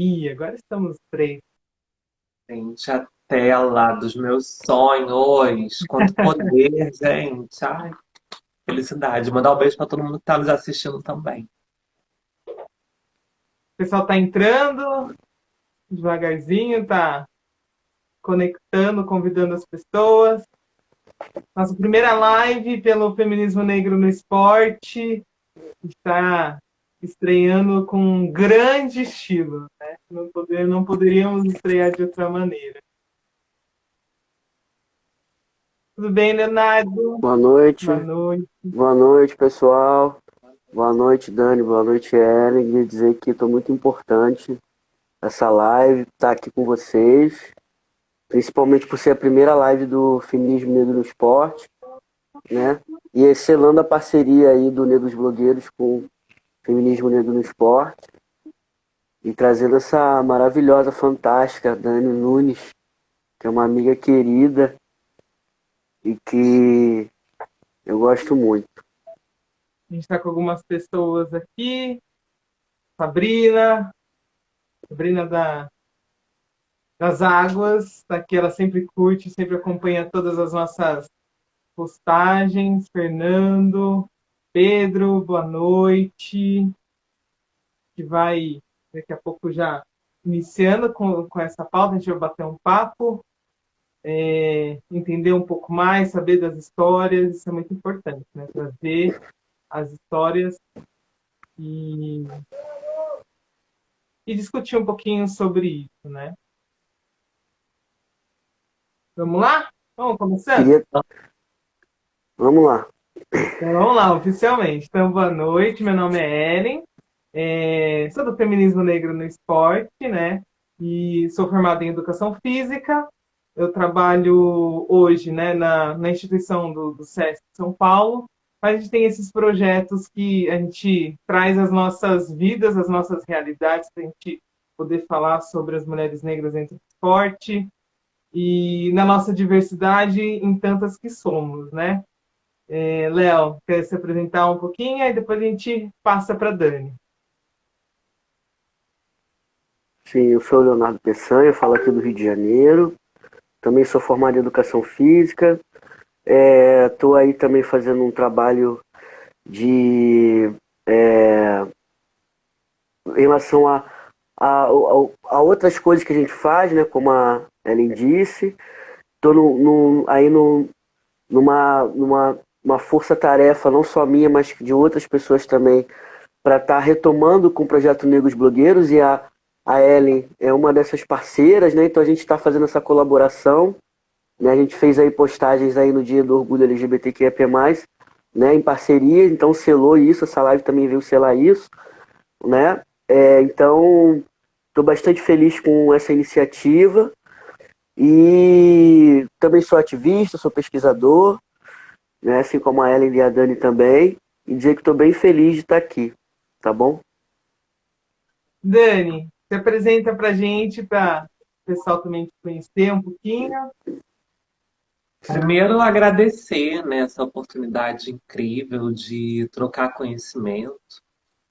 E agora estamos três. Gente, a tela dos meus sonhos. Quanto poder, gente. Ai, felicidade. Mandar um beijo para todo mundo que está nos assistindo também. O pessoal tá entrando devagarzinho, tá conectando, convidando as pessoas. Nossa primeira live pelo feminismo negro no esporte está estreando com um grande estilo, né? Não poderíamos estrear de outra maneira. Tudo bem, Leonardo? Boa noite, Boa noite. boa noite, pessoal. Boa noite, Dani. Boa noite, Ellen. Queria dizer que estou muito importante essa live, estar aqui com vocês, principalmente por ser a primeira live do Feminismo Negro no Esporte, né? E selando a parceria aí do Negros Blogueiros com o Feminismo Negro no Esporte e trazendo essa maravilhosa, fantástica Dani Nunes, que é uma amiga querida e que eu gosto muito. A gente está com algumas pessoas aqui. Sabrina, Sabrina das Águas, tá aqui, ela sempre curte, sempre acompanha todas as nossas postagens. Fernando, Pedro, boa noite. Que vai daqui a pouco já iniciando com essa pauta, a gente vai bater um papo, entender um pouco mais, saber das histórias, isso é muito importante, né? Trazer as histórias e, e discutir um pouquinho sobre isso, né? Vamos lá? Vamos começando? Queria... Vamos lá. Então, vamos lá, oficialmente. Então, boa noite, meu nome é Ellen, sou do Feminismo Negro no Esporte, né? E sou formada em Educação Física. Eu trabalho hoje, né, na instituição do SESC São Paulo, mas a gente tem esses projetos que a gente traz as nossas vidas, as nossas realidades, para a gente poder falar sobre as mulheres negras dentro do esporte e na nossa diversidade em tantas que somos, né? Léo, quer se apresentar um pouquinho e depois a gente passa para Dani. Sim, eu sou o Leonardo Peçanha, falo aqui do Rio de Janeiro. Também sou formado em Educação Física. Estou aí também fazendo um trabalho de em relação a outras coisas que a gente faz, né? Como a Ellen disse. Estou aí numa uma força-tarefa, não só minha, mas de outras pessoas também, para estar retomando com o Projeto Negros Blogueiros, e a Ellen é uma dessas parceiras, né? Então a gente está fazendo essa colaboração, né? A gente fez aí postagens aí no Dia do Orgulho LGBTQIA+, né? Em parceria, então selou isso, essa live também veio selar isso, né? Então, estou bastante feliz com essa iniciativa e também sou ativista, sou pesquisador, né? Assim como a Ellen e a Dani também, e dizer que estou bem feliz de estar aqui, tá bom? Dani, se apresenta para a gente, para o pessoal também te conhecer um pouquinho. Primeiro, agradecer, né, essa oportunidade incrível de trocar conhecimento,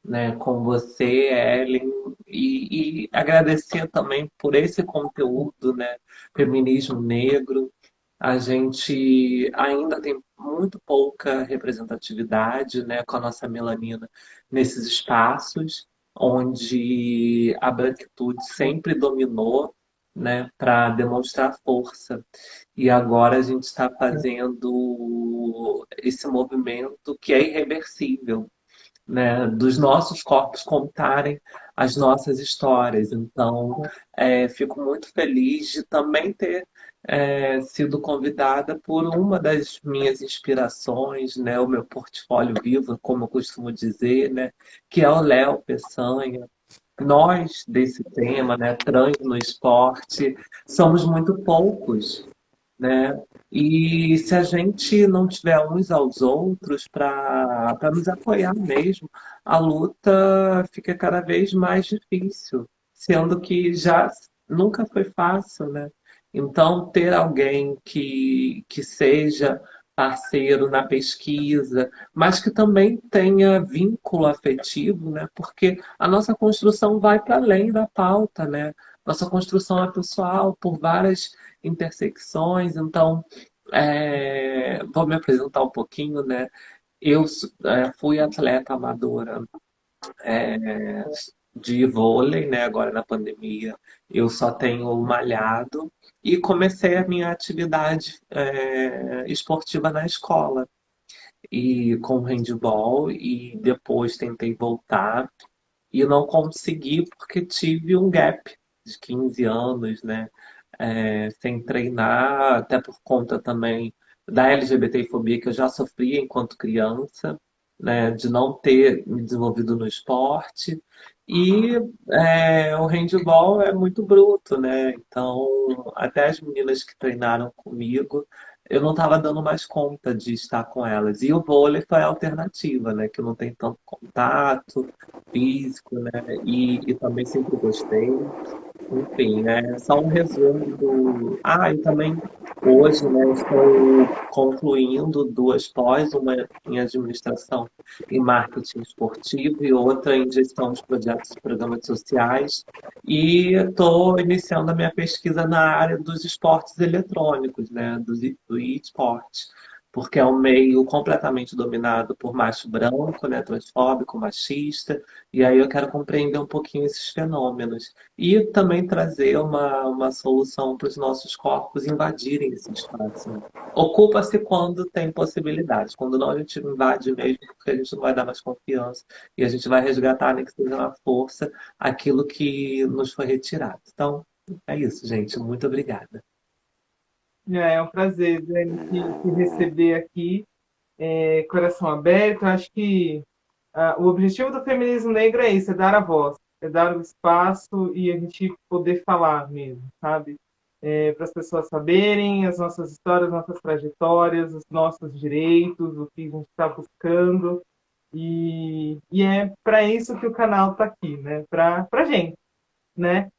né, com você, Ellen, e agradecer também por esse conteúdo, né, feminismo negro. A gente ainda tem muito pouca representatividade, né, com a nossa melanina nesses espaços onde a branquitude sempre dominou, né, para demonstrar força. E agora a gente está fazendo esse movimento que é irreversível, né, dos nossos corpos contarem as nossas histórias. Então, fico muito feliz de também ter sido convidada por uma das minhas inspirações, né, o meu portfólio vivo, como eu costumo dizer, né, que é o Léo Peçanha. Nós, desse tema, né, trans no esporte, somos muito poucos, né? E se a gente não tiver uns aos outros para nos apoiar mesmo, a luta fica cada vez mais difícil, sendo que já nunca foi fácil, né? Então, ter alguém que seja parceiro na pesquisa, mas que também tenha vínculo afetivo, né? Porque a nossa construção vai para além da pauta, né? Nossa construção é pessoal por várias intersecções, então vou me apresentar um pouquinho, né? Eu fui atleta amadora é, de vôlei, né? Agora na pandemia eu só tenho malhado e comecei a minha atividade esportiva na escola e com handball e depois tentei voltar e não consegui porque tive um gap de 15 anos, né? Sem treinar, até por conta também da LGBTfobia que eu já sofria enquanto criança, né? De não ter me desenvolvido no esporte. E o handball é muito bruto, né? Então, até as meninas que treinaram comigo, eu não estava dando mais conta de estar com elas. E o vôlei foi a alternativa, né? Que não tem tanto contato físico, né? E também sempre gostei. Enfim, é só um resumo do. Ah, e também hoje, né, estou concluindo duas pós, uma em administração e marketing esportivo e outra em gestão de projetos e programas sociais. E estou iniciando a minha pesquisa na área dos esportes eletrônicos, né, do e-sport, porque é um meio completamente dominado por macho branco, né, transfóbico, machista, e aí eu quero compreender um pouquinho esses fenômenos. E também trazer uma solução para os nossos corpos invadirem esse espaço, né? Ocupa-se quando tem possibilidade. Quando não, a gente invade mesmo, porque a gente não vai dar mais confiança. E a gente vai resgatar, nem que seja na força, aquilo que nos foi retirado. Então, é isso, gente. Muito obrigada. É um prazer, Dani, te receber aqui, coração aberto. Eu acho que o objetivo do feminismo negro é isso, é dar a voz, é dar o espaço e a gente poder falar mesmo, sabe? Para as pessoas saberem as nossas histórias, nossas trajetórias, os nossos direitos, o que a gente está buscando. E é para isso que o canal está aqui, né? Para gente, né?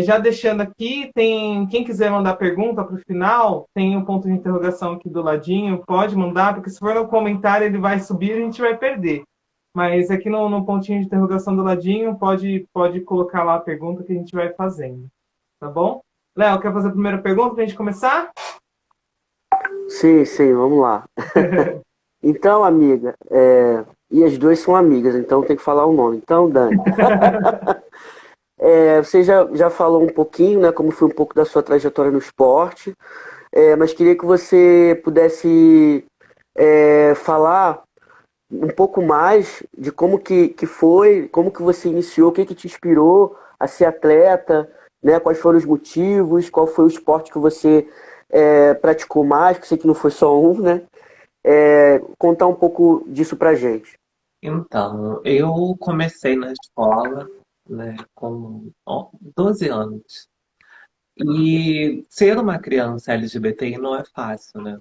Já deixando aqui, tem quem quiser mandar pergunta para o final, tem um ponto de interrogação aqui do ladinho, pode mandar, porque se for no comentário ele vai subir e a gente vai perder. Mas aqui no pontinho de interrogação do ladinho, pode colocar lá a pergunta que a gente vai fazendo. Tá bom? Léo, quer fazer a primeira pergunta para a gente começar? Sim, sim, vamos lá. Então, amiga, e as duas são amigas, então tem que falar o nome. Então, Dani, você já falou um pouquinho, né, como foi um pouco da sua trajetória no esporte, mas queria que você pudesse falar um pouco mais de como que foi, como que você iniciou, o que te inspirou a ser atleta, né? Quais foram os motivos, qual foi o esporte que você praticou mais, que eu sei que não foi só um, né? Contar um pouco disso pra gente. Então, eu comecei na escola, né, com 12 anos. E ser uma criança LGBTI não é fácil, né?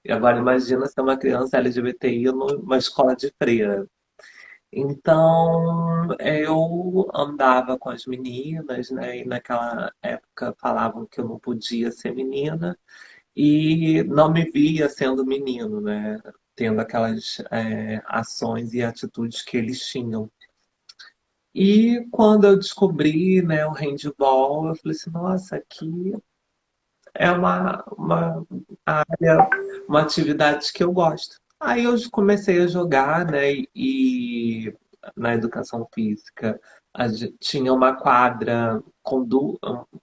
E agora imagina ser uma criança LGBTI numa escola de freira. Então, eu andava com as meninas, né? E naquela época falavam que eu não podia ser menina e não me via sendo menino, né? Tendo aquelas ações e atitudes que eles tinham. E quando eu descobri, né, o handball, eu falei assim, nossa, aqui é uma área, uma atividade que eu gosto. Aí eu comecei a jogar, né? E na educação física tinha uma quadra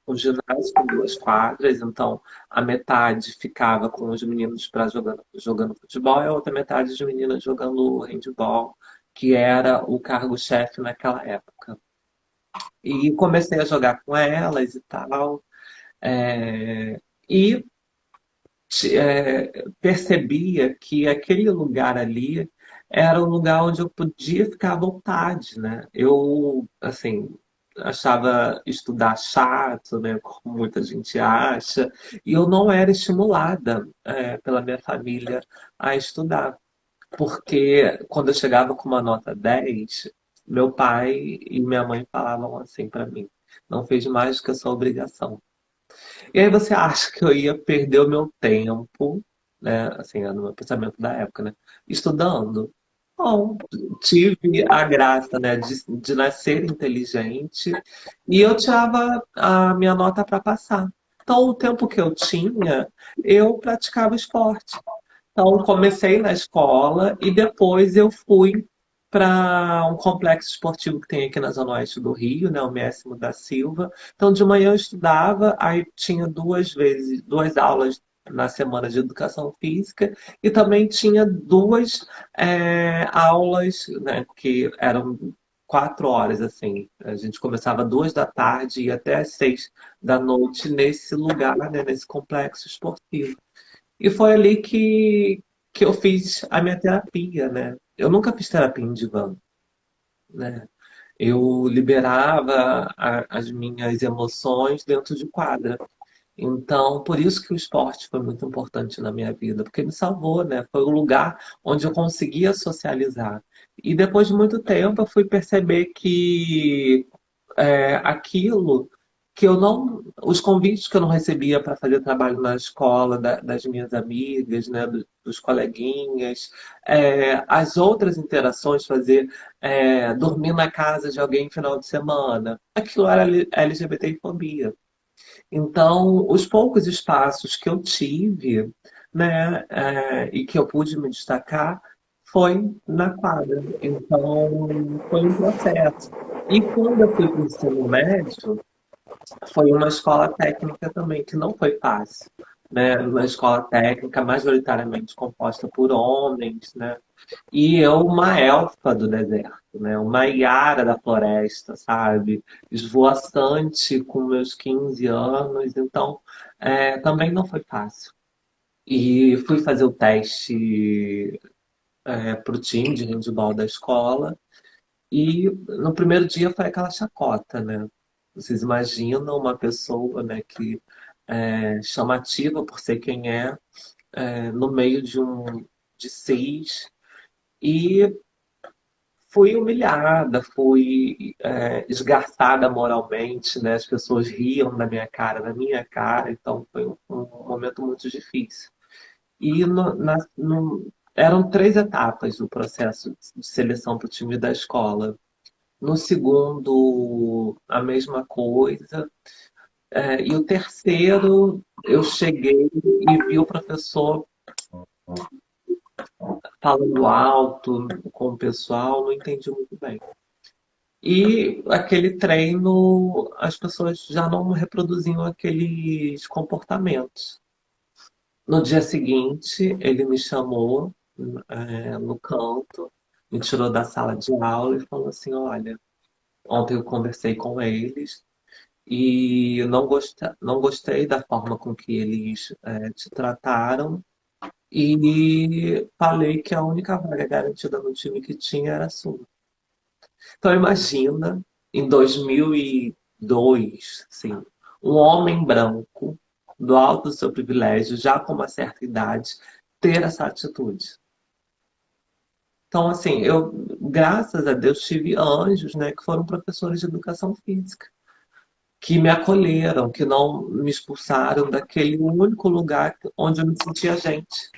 um ginásio com duas quadras, então a metade ficava com os meninos para jogando futebol e a outra metade de meninas jogando handball, que era o cargo-chefe naquela época. E comecei a jogar com elas e tal. É, e percebia que aquele lugar ali era um lugar onde eu podia ficar à vontade, né? Eu, assim, achava estudar chato, né? Como muita gente acha, e eu não era estimulada, pela minha família a estudar, porque quando eu chegava com uma nota 10, meu pai e minha mãe falavam assim para mim: não fez mais do que a sua obrigação. E aí você acha que eu ia perder o meu tempo, né? Assim, no meu pensamento da época, né? Estudando. Bom, tive a graça, né, de nascer inteligente e eu tirava a minha nota para passar. Então, o tempo que eu tinha, eu praticava esporte. Então, comecei na escola e depois eu fui para um complexo esportivo que tem aqui na Zona Oeste do Rio, né, o Máximo da Silva. Então, de manhã eu estudava, aí tinha duas aulas na semana de educação física e também tinha duas aulas, né, que eram 4 horas, assim. A gente começava 2 da tarde e ia até às 6 da noite nesse lugar, né, nesse complexo esportivo. E foi ali que eu fiz a minha terapia, né? Eu nunca fiz terapia em divã, né? Eu liberava as minhas emoções dentro de quadra. Então, por isso que o esporte foi muito importante na minha vida, porque me salvou, né? Foi o lugar onde eu conseguia socializar. E depois de muito tempo, eu fui perceber que aquilo que eu não, os convites que eu não recebia para fazer trabalho na escola das minhas amigas, né, dos coleguinhas, as outras interações, fazer dormir na casa de alguém no final de semana, aquilo era LGBTfobia. Então, os poucos espaços que eu tive, né, e que eu pude me destacar, foi na quadra. Então, foi um processo. E quando eu fui para o ensino médio, foi uma escola técnica também, que não foi fácil. Né? Uma escola técnica majoritariamente composta por homens, né? E eu, uma elfa do deserto, né? Uma Iara da floresta, sabe? Esvoaçante com meus 15 anos, então também não foi fácil. E fui fazer o teste para o time de handebol da escola, e no primeiro dia foi aquela chacota, né? Vocês imaginam uma pessoa, né, que é chamativa por ser quem no meio de seis, e fui humilhada, fui esgarçada moralmente, né? As pessoas riam da minha cara, então foi um momento muito difícil. E eram 3 etapas do processo de seleção para o time da escola. No segundo, a mesma coisa. E o terceiro, eu cheguei e vi o professor falando alto com o pessoal, não entendi muito bem. E aquele treino, as pessoas já não reproduziam aqueles comportamentos. No dia seguinte, ele me chamou, no canto, me tirou da sala de aula e falou assim: Olha, ontem eu conversei com eles e eu não gostei da forma com que eles te trataram, e falei que a única vaga garantida no time que tinha era a sua. Então imagina, em 2002, assim, um homem branco, do alto do seu privilégio, já com uma certa idade, ter essa atitude. Então, assim, eu, graças a Deus, tive anjos, né, que foram professores de educação física, que me acolheram, que não me expulsaram daquele único lugar onde eu me sentia gente.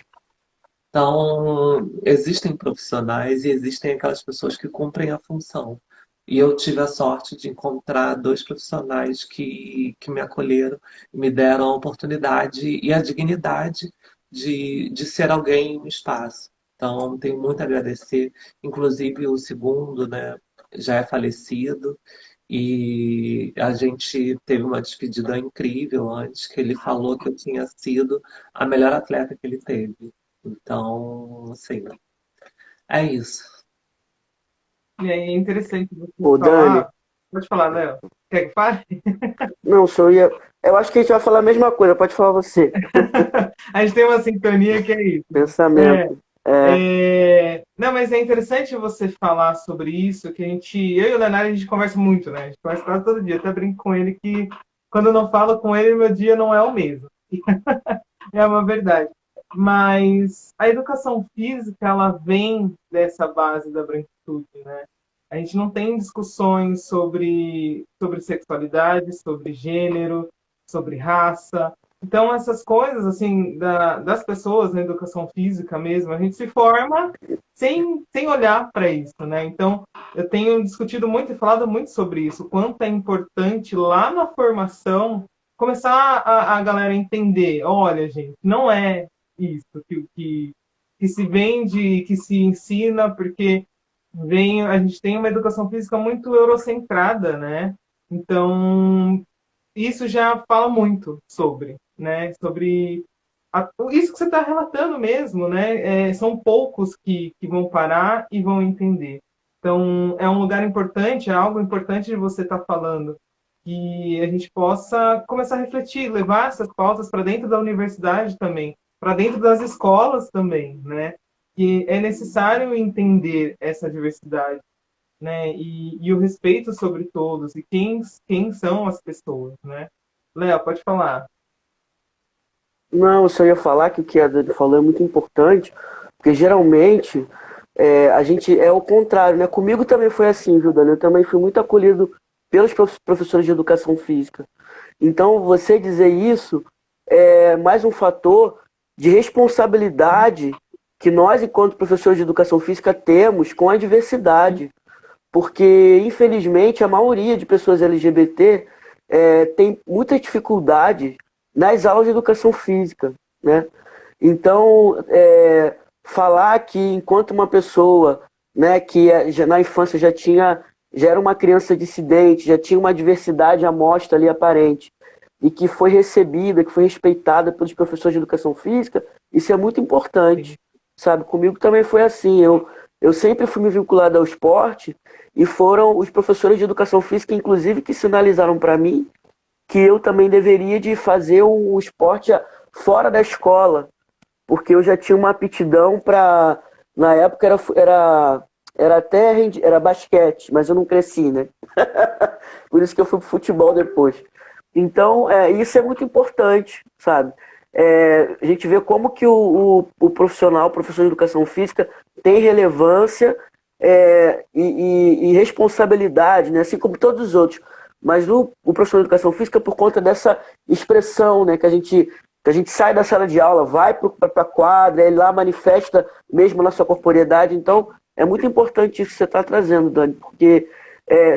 Então, existem profissionais e existem aquelas pessoas que cumprem a função. E eu tive a sorte de encontrar dois profissionais que me acolheram, me deram a oportunidade e a dignidade de ser alguém no espaço. Então, tenho muito a agradecer. Inclusive, o segundo, né, já é falecido. E a gente teve uma despedida incrível antes, que ele falou que eu tinha sido a melhor atleta que ele teve. Então, assim, é isso. E aí é interessante você Ô, Dani, falar. Pode falar, Léo. Quer que fale? não, só ia. Eu acho que a gente vai falar a mesma coisa, pode falar você. A gente tem uma sintonia que é isso. É, Pensamento. É, Não, mas é interessante você falar sobre isso, que eu e o Leonardo, a gente conversa muito, né? A gente conversa quase todo dia. Eu até brinco com ele que quando eu não falo com ele, meu dia não é o mesmo. É uma verdade. Mas a educação física, ela vem dessa base da branquitude, né? A gente não tem discussões sobre sexualidade, sobre gênero, sobre raça. Então, essas coisas, assim, das pessoas na educação física mesmo, a gente se forma sem olhar para isso, né? Então, eu tenho discutido muito e falado muito sobre isso, o quanto é importante lá na formação começar a galera entender, olha, gente, não é isso que se vende, que se ensina, porque a gente tem uma educação física muito eurocentrada, né? Então, isso já fala muito sobre, né? Sobre isso que você está relatando mesmo, né? São poucos que vão parar e vão entender. Então, é um lugar importante, é algo importante de você estar falando, que a gente possa começar a refletir, levar essas pautas para dentro da universidade também, para dentro das escolas também, né? Que é necessário entender essa diversidade, né? E o respeito sobre todos e quem são as pessoas, né? Léo, pode falar. Não, eu só ia falar que o que a Dani falou é muito importante, porque geralmente a gente é o contrário, né? Comigo também foi assim, viu, Dani? Eu também fui muito acolhido pelos professores de educação física. Então, você dizer isso é mais um fator de responsabilidade que nós, enquanto professores de educação física, temos com a diversidade. Porque, infelizmente, a maioria de pessoas LGBT tem muita dificuldade nas aulas de educação física, né? Então, falar que enquanto uma pessoa, né, que já na infância já era uma criança dissidente, já tinha uma diversidade à mostra ali aparente, e que foi recebida, que foi respeitada pelos professores de educação física, isso é muito importante, sabe? Comigo também foi assim, eu sempre fui me vinculado ao esporte, e foram os professores de educação física, inclusive, que sinalizaram para mim que eu também deveria de fazer um esporte fora da escola, porque eu já tinha uma aptidão para, na época era basquete, mas eu não cresci, né? Por isso que eu fui pro futebol depois. Então, isso é muito importante, sabe? A gente vê como que o profissional, o professor de educação física, tem relevância e responsabilidade, né? Assim como todos os outros. Mas o professor de educação física, por conta dessa expressão, né? Que a gente sai da sala de aula, vai para a quadra, ele lá manifesta mesmo na sua corporeidade. Então, é muito importante isso que você está trazendo, Dani, porque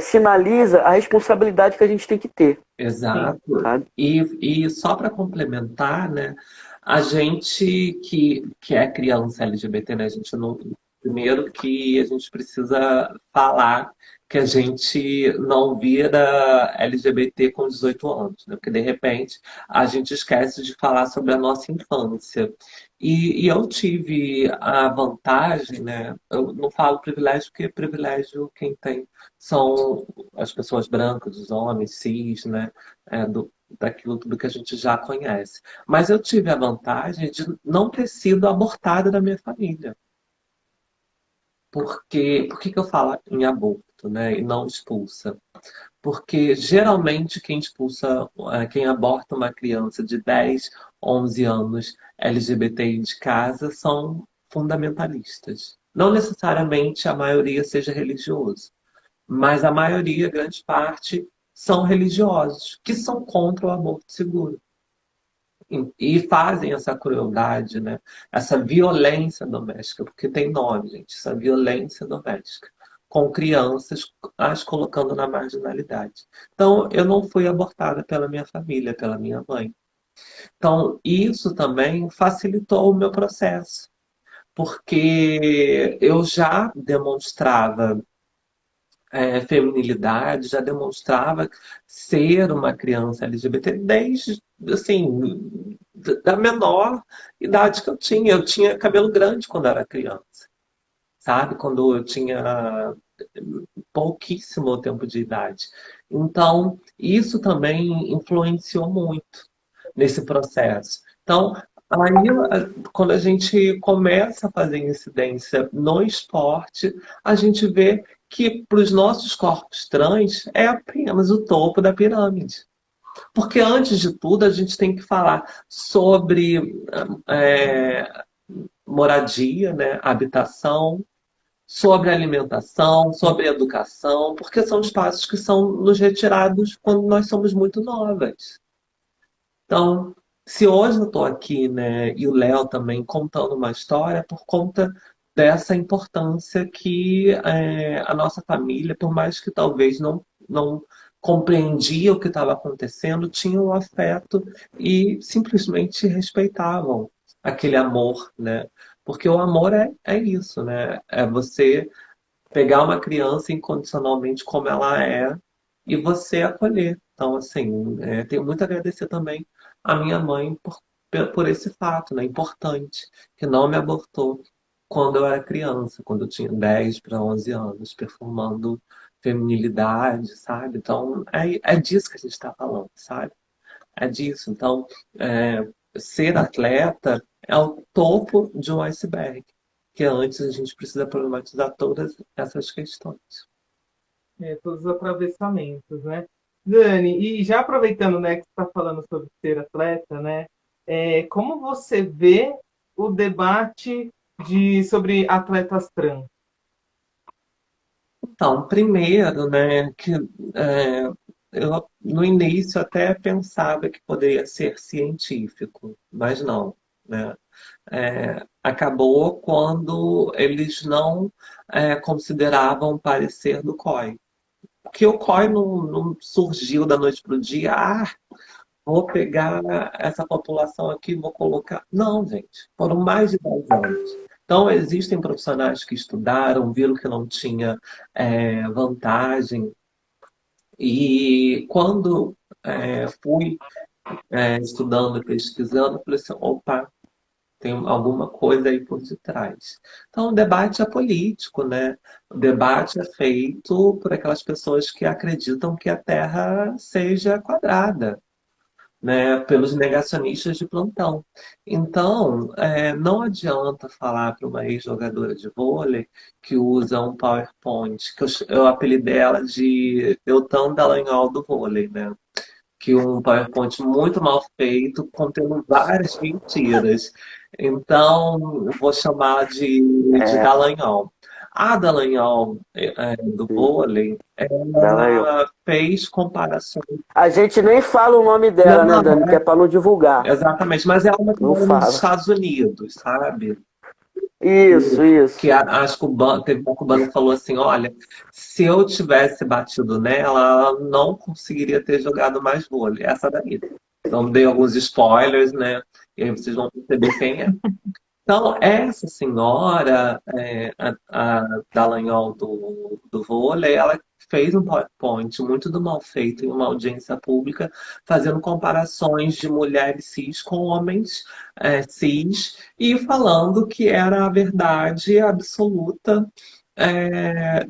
sinaliza a responsabilidade que a gente tem que ter. Exato. Sabe? E só para complementar, né? A gente que é criança LGBT, né? A gente não, primeiro que a gente precisa falar que a gente não vira LGBT com 18 anos, né? Porque de repente a gente esquece de falar sobre a nossa infância. E eu tive a vantagem, né? Eu não falo privilégio porque privilégio quem tem são as pessoas brancas, os homens, cis, né? Daquilo tudo que a gente já conhece. Mas eu tive a vantagem de não ter sido abortada da minha família. Por que que eu falo em aborto, né? E não expulsa? Porque geralmente quem expulsa, quem aborta uma criança de 10, 11 anos LGBTI de casa são fundamentalistas. Não necessariamente a maioria seja religioso, mas a maioria, grande parte, são religiosos, que são contra o aborto seguro. E fazem essa crueldade, né? Essa violência doméstica, porque tem nome, gente, essa violência doméstica, com crianças as colocando na marginalidade. Então, eu não fui abortada pela minha família, pela minha mãe. Então, isso também facilitou o meu processo, porque eu já demonstrava feminilidade, já demonstrava ser uma criança LGBT desde, assim, da menor idade que eu tinha. Eu tinha cabelo grande quando era criança, sabe? Quando eu tinha pouquíssimo tempo de idade. Então, isso também influenciou muito nesse processo. Então, aí, quando a gente começa a fazer incidência no esporte, a gente vê que para os nossos corpos trans é apenas o topo da pirâmide. Porque antes de tudo a gente tem que falar sobre é, moradia, né, habitação, sobre alimentação, sobre educação, porque são espaços que são nos retirados quando nós somos muito novas. Então, Se hoje eu estou aqui, né, e o Léo também contando uma história, é por conta dessa importância que a nossa família, por mais que talvez não compreendia o que estava acontecendo, tinha um afeto e simplesmente respeitavam aquele amor, né? Porque o amor é isso, né? É você pegar uma criança incondicionalmente como ela é e você acolher. Então, assim, tenho muito a agradecer também à minha mãe por esse fato, né, importante, que não me abortou quando eu era criança, quando eu tinha 10 para 11 anos, performando feminilidade, sabe? Então, é disso que a gente está falando, sabe? É disso. Então, é, ser atleta é o topo de um iceberg, que antes a gente precisa problematizar todas essas questões. Todos os atravessamentos, né? Dani, e já aproveitando, né, que você está falando sobre ser atleta, né? Como você vê o debate sobre atletas trans? Então, primeiro, né, que é, eu no início até pensava que poderia ser científico, mas não, né? Acabou quando eles não consideravam o parecer do COI. Que o COI não surgiu da noite para o dia, vou pegar essa população aqui e vou colocar. Não, gente, foram mais de 10 anos. Então, existem profissionais que estudaram, viram que não tinha vantagem, e quando fui estudando e pesquisando, eu falei assim: opa, tem alguma coisa aí por detrás. Então, o debate é político, né? O debate é feito por aquelas pessoas que acreditam que a Terra seja quadrada, né, pelos negacionistas de plantão. Então, não adianta falar para uma ex-jogadora de vôlei que usa um PowerPoint, que eu apelidei ela de Deltan Dallagnol do vôlei, né? Que um PowerPoint muito mal feito, contendo várias mentiras. Então, eu vou chamar de É, Dallagnol. A Dallagnol, do sim, vôlei, dela eu. ela fez comparações. A gente nem fala o nome dela, né, Não, Dani? Que é pra não divulgar. exatamente, mas é uma que Não mora nos fala. Estados Unidos, sabe? Isso, Que isso. as cubana, teve uma cubana que falou assim: olha, se eu tivesse batido nela, ela não conseguiria ter jogado mais vôlei. Essa daí. Então, dei alguns spoilers, né? E aí vocês vão perceber quem é. Então, essa senhora, a Dallagnol do vôlei, ela fez um PowerPoint muito do mal feito em uma audiência pública, fazendo comparações de mulheres cis com homens cis e falando que era a verdade absoluta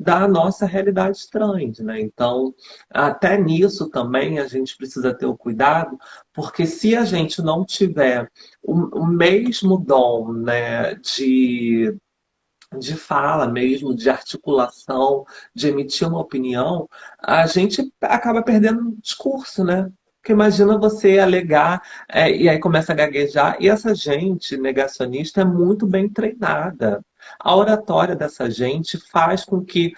da nossa realidade trans, né? Então, até nisso também a gente precisa ter o cuidado, porque se a gente não tiver o mesmo dom, né, de fala mesmo, de articulação, de emitir uma opinião, a gente acaba perdendo o discurso, né? Porque imagina você alegar, e aí começa a gaguejar, e essa gente negacionista é muito bem treinada. A oratória dessa gente faz com que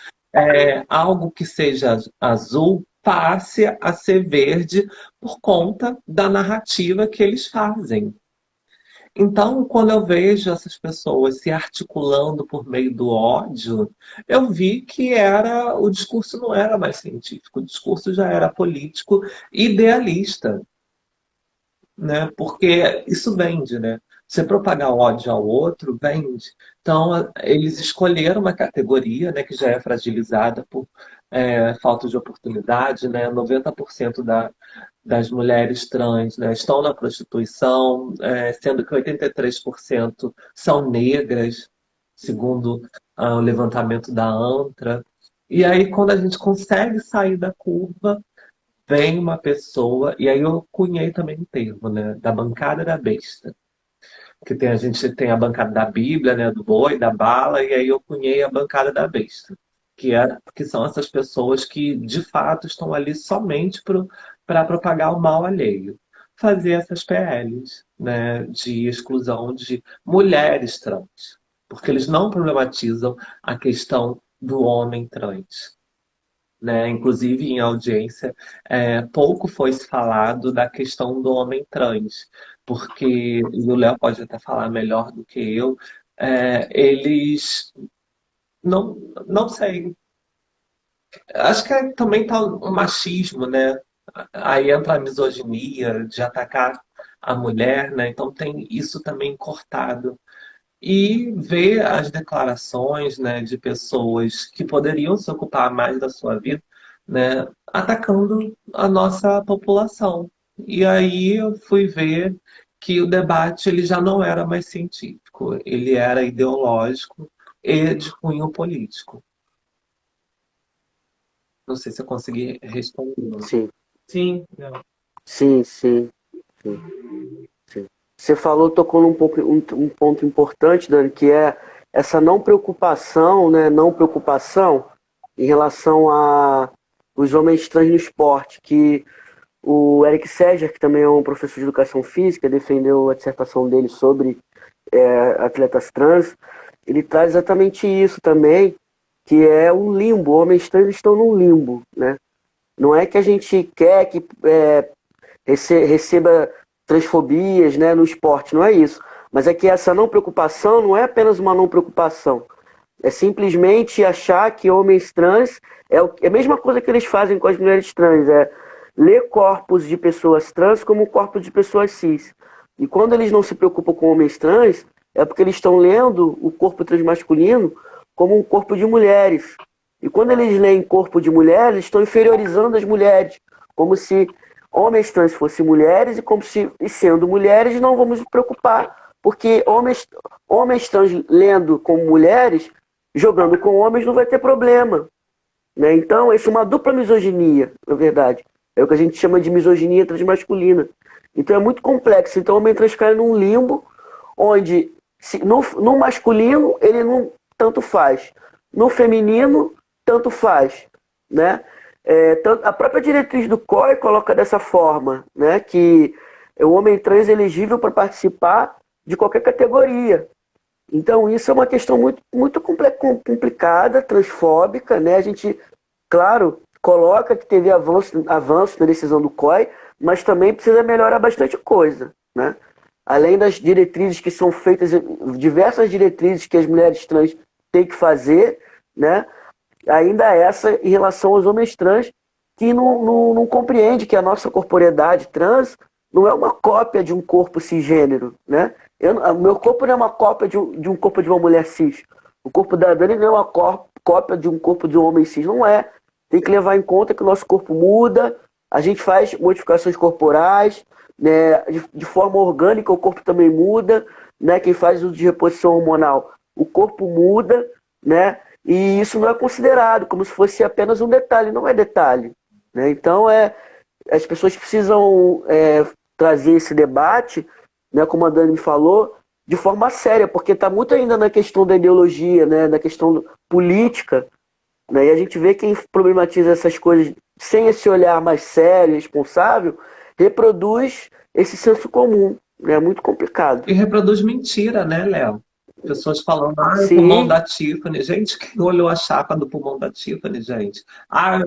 algo que seja azul passe a ser verde por conta da narrativa que eles fazem. Então, quando eu vejo essas pessoas se articulando por meio do ódio, eu vi que o discurso não era mais científico, o discurso já era político, idealista, né? Porque isso vende, né? Você propagar ódio ao outro vende. Então, eles escolheram uma categoria, né, que já é fragilizada por falta de oportunidade, né? 90% das mulheres trans, né, estão na prostituição, sendo que 83% são negras, segundo o levantamento da ANTRA. E aí, quando a gente consegue sair da curva, vem uma pessoa, e aí eu cunhei também o termo, né, da bancada da besta. Que a gente tem a bancada da Bíblia, né, do boi, da bala, e aí eu cunhei a bancada da besta. Que são essas pessoas que, de fato, estão ali somente para propagar o mal alheio. Fazer essas PLs, né, de exclusão de mulheres trans. Porque eles não problematizam a questão do homem trans. né? Inclusive em audiência, pouco foi se falado da questão do homem trans, porque, e o Léo pode até falar melhor do que eu, eles não, não sei. Acho que também tá o machismo, né? Aí entra a misoginia de atacar a mulher, né? Então tem isso também cortado. E ver as declarações, né, de pessoas que poderiam se ocupar mais da sua vida, né, atacando a nossa população. E aí eu fui ver que o debate ele já não era mais científico, ele era ideológico e de cunho político. Não sei se eu consegui responder. Sim, Sim, não. sim, sim, sim, sim. Você falou, tocou um ponto importante, Dani, que é essa não preocupação, né, não preocupação em relação a os homens trans no esporte, que o Eric Seger, que também é um professor de educação física, defendeu a dissertação dele sobre atletas trans, ele traz exatamente isso também, que é um limbo, homens trans estão num limbo, né? Não é que a gente quer que receba transfobias, né, no esporte, não é isso. Mas é que essa não preocupação não é apenas uma não preocupação. É simplesmente achar que homens trans é a mesma coisa que eles fazem com as mulheres trans, é ler corpos de pessoas trans como corpos de pessoas cis. E quando eles não se preocupam com homens trans, é porque eles estão lendo o corpo transmasculino como um corpo de mulheres. E quando eles leem corpo de mulheres, estão inferiorizando as mulheres, como se homens trans fossem mulheres e como se, e sendo mulheres, não vamos nos preocupar, porque homens trans lendo como mulheres, jogando com homens, não vai ter problema. Né? Então, isso é uma dupla misoginia, na verdade. É o que a gente chama de misoginia transmasculina. Então, é muito complexo. Então, o homem trans cai num limbo, onde no masculino, ele não tanto faz. No feminino, tanto faz. Né? A própria diretriz do COI coloca dessa forma, né? Que o homem trans é elegível para participar de qualquer categoria. Então, isso é uma questão muito, muito complicada, transfóbica, né? A gente, claro, coloca que teve avanço na decisão do COI, mas também precisa melhorar bastante coisa, né? Além das diretrizes que são feitas, diversas diretrizes que as mulheres trans têm que fazer, né? Ainda essa em relação aos homens trans, que não compreende que a nossa corporeidade trans não é uma cópia de um corpo cisgênero, né? O meu corpo não é uma cópia de um corpo de uma mulher cis. O corpo da Dani não é uma cópia de um corpo de um homem cis. Não é. Tem que levar em conta que o nosso corpo muda, a gente faz modificações corporais, né? De forma orgânica o corpo também muda, né? Quem faz uso de reposição hormonal, o corpo muda, né? E isso não é considerado como se fosse apenas um detalhe. Não é detalhe. Né? Então, as pessoas precisam trazer esse debate, né, como a Dani me falou, de forma séria, porque está muito ainda na questão da ideologia, né, na questão política, né, e a gente vê quem problematiza essas coisas sem esse olhar mais sério, responsável, reproduz esse senso comum. Né, é muito complicado. E reproduz mentira, né, Léo? Pessoas falando, o Sim. pulmão da Tiffany. Gente, quem olhou a chapa do pulmão da Tiffany, gente? A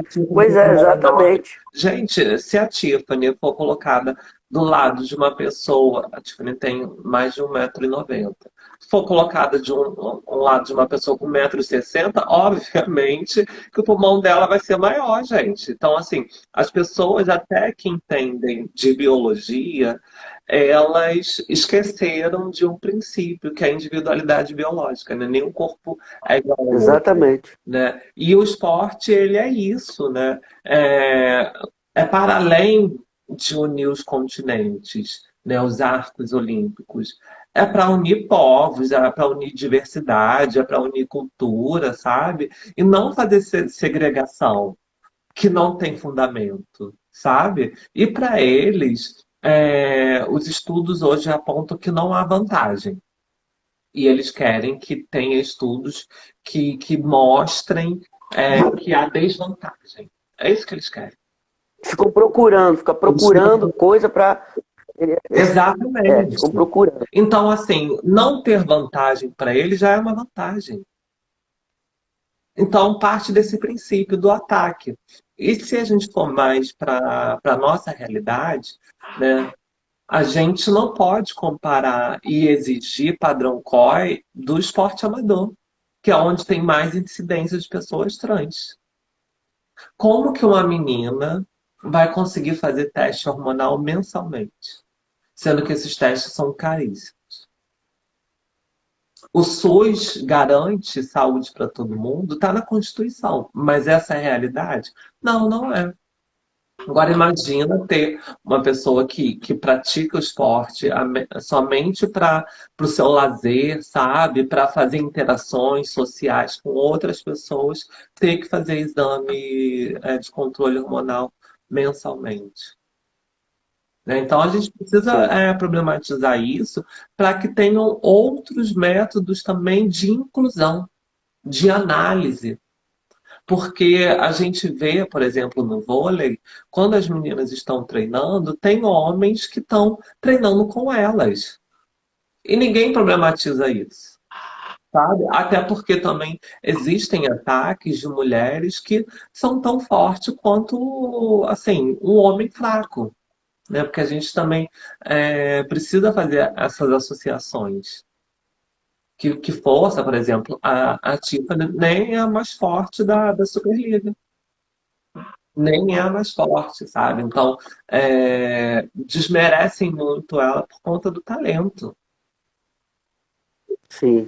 Tiffany Pois é, exatamente. Gente, se a Tiffany for colocada do lado de uma pessoa, a Tiffany tem mais de 1,90 m. Se for colocada de um lado de uma pessoa com 1,60 m, obviamente que o pulmão dela vai ser maior, gente. Então, assim, as pessoas até que entendem de biologia, elas esqueceram de um princípio, que é a individualidade biológica, né? Nenhum corpo é igual ao outro. Exatamente. Né? E o esporte, ele é isso, né? É para além de unir os continentes, né? Os arcos olímpicos. É para unir povos, é para unir diversidade, é para unir cultura, sabe? E não fazer segregação que não tem fundamento, sabe? E para eles, os estudos hoje apontam que não há vantagem. E eles querem que tenha estudos que mostrem que há desvantagem. É isso que eles querem. Fica procurando coisa para... Exatamente. Ficam procurando. Então, assim, não ter vantagem para eles já é uma vantagem. Então, parte desse princípio do ataque. E se a gente for mais para a nossa realidade, né, a gente não pode comparar e exigir padrão COI do esporte amador, que é onde tem mais incidência de pessoas trans. Como que uma menina vai conseguir fazer teste hormonal mensalmente, sendo que esses testes são caríssimos? O SUS garante saúde para todo mundo, está na Constituição, mas essa é a realidade? Não, não é. Agora imagina ter uma pessoa que pratica o esporte somente para o seu lazer, sabe? Para fazer interações sociais com outras pessoas, ter que fazer exame de controle hormonal mensalmente. Né? Então a gente precisa Sim, problematizar isso para que tenham outros métodos também de inclusão, de análise. Porque a gente vê, por exemplo, no vôlei, quando as meninas estão treinando, tem homens que estão treinando com elas. E ninguém problematiza isso, sabe? Até porque também existem ataques de mulheres que são tão fortes quanto, assim, um homem fraco, né? Porque a gente também precisa fazer essas associações. Que força, por exemplo, a Tiffany nem é a mais forte da Superliga. Nem é a mais forte, sabe? Então, desmerecem muito ela por conta do talento. sim,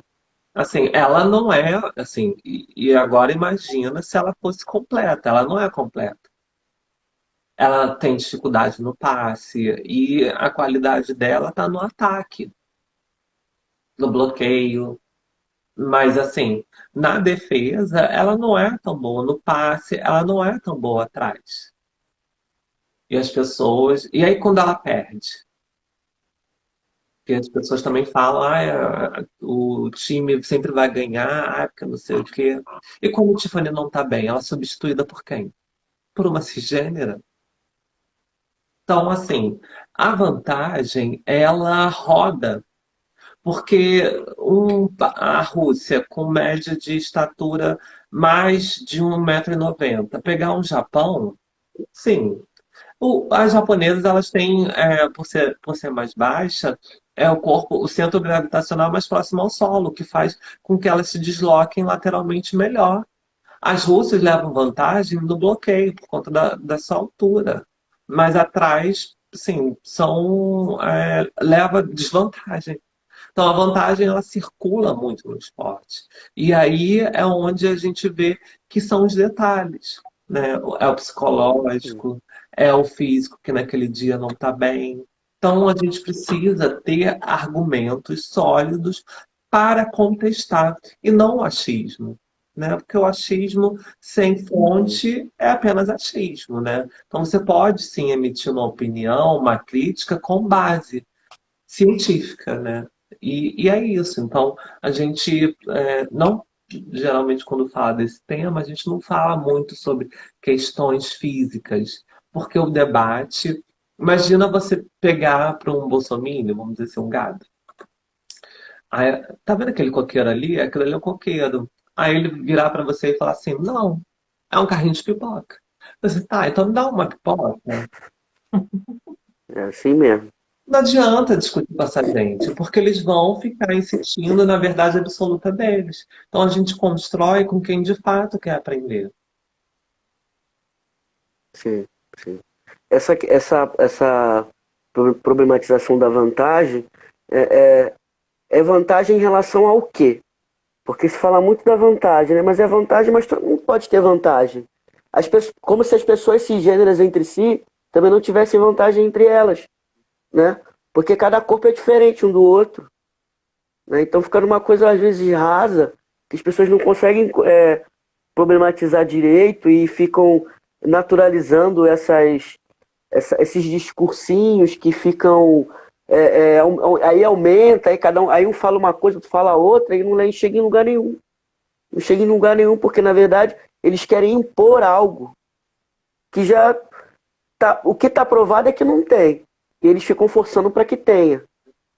Assim, ela não é, assim, e agora imagina se ela fosse completa. Ela não é completa. Ela tem dificuldade no passe e a qualidade dela está no ataque, no bloqueio. Mas, assim, na defesa, ela não é tão boa no passe, ela não é tão boa atrás. E as pessoas. E aí, quando ela perde? Que as pessoas também falam, o time sempre vai ganhar, porque não sei o quê. E quando o Tiffany não tá bem, ela é substituída por quem? Por uma cisgênera. Então, assim, a vantagem, ela roda, porque a Rússia, com média de estatura mais de 1,90 m, pegar um Japão, sim. As japonesas, elas têm, por ser mais baixa, o corpo, o centro gravitacional mais próximo ao solo, que faz com que elas se desloquem lateralmente melhor. As russas levam vantagem no bloqueio, por conta da sua altura. Mas atrás, sim, leva desvantagem. Então, a vantagem, ela circula muito no esporte. E aí é onde a gente vê que são os detalhes, né? É o sim, psicológico, é o físico que naquele dia não está bem. Então, a gente precisa ter argumentos sólidos para contestar, e não o achismo. Né? Porque o achismo sem sim. fonte é apenas achismo, né? Então você pode sim emitir uma opinião, uma crítica com base científica, né? E é isso. Então, a gente não, geralmente, quando fala desse tema, a gente não fala muito sobre questões físicas, porque o debate. Imagina você pegar para um bolsominion, vamos dizer assim, um gado. Aí, tá vendo aquele coqueiro ali? Aquilo ali é um coqueiro. Aí ele virar para você e falar assim: não, é um carrinho de pipoca. Você, tá, então me dá uma pipoca. É assim mesmo. Não adianta discutir com essa gente, porque eles vão ficar insistindo na verdade absoluta deles. Então a gente constrói com quem de fato quer aprender. Sim, sim. Essa problematização da vantagem é, é, é vantagem em relação ao quê? Porque se fala muito da vantagem, né? Mas é vantagem, mas todo mundo pode ter vantagem. Como se as pessoas cisgêneras entre si também não tivessem vantagem entre elas, né? Porque cada corpo é diferente um do outro, né? Então fica numa coisa às vezes rasa, que as pessoas não conseguem problematizar direito e ficam naturalizando esses discursinhos que ficam. Aí aumenta, aí aí um fala uma coisa, outro fala outra, e não chega em lugar nenhum. Não chega em lugar nenhum, porque na verdade eles querem impor algo que já tá. O que está provado é que não tem. E eles ficam forçando para que tenha.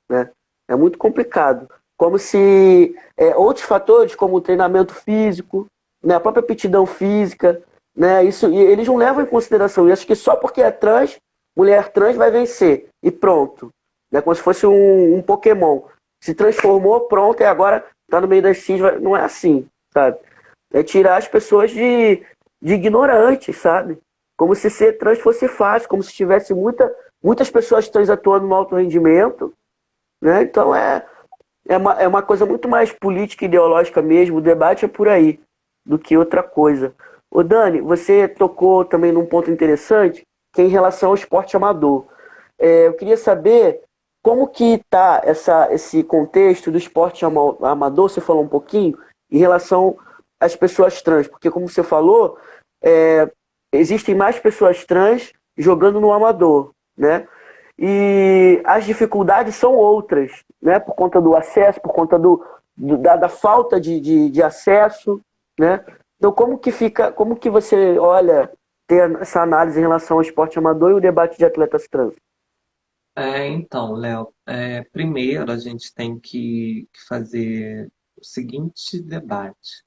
Né? É muito complicado. Como se outros fatores, como o treinamento físico, né, a própria aptidão física, né, isso, e eles não levam em consideração. E acho que só porque é trans, mulher trans vai vencer, e pronto. Né, como se fosse um Pokémon. Se transformou, pronto, e agora tá no meio das cis, não é assim, sabe? É tirar as pessoas de ignorantes, sabe? Como se ser trans fosse fácil, como se tivesse muitas pessoas trans atuando no alto rendimento, né? Então é uma coisa muito mais política e ideológica mesmo, o debate é por aí, do que outra coisa. Ô Dani, você tocou também num ponto interessante, que é em relação ao esporte amador. Eu queria saber como que está esse contexto do esporte amador, você falou um pouquinho, em relação às pessoas trans, porque como você falou, existem mais pessoas trans jogando no amador, né? E as dificuldades são outras, né? Por conta do acesso, por conta da falta de acesso, né? Então como que você olha ter essa análise em relação ao esporte amador e o debate de atletas trans? Então, Léo, primeiro a gente tem que fazer o seguinte debate,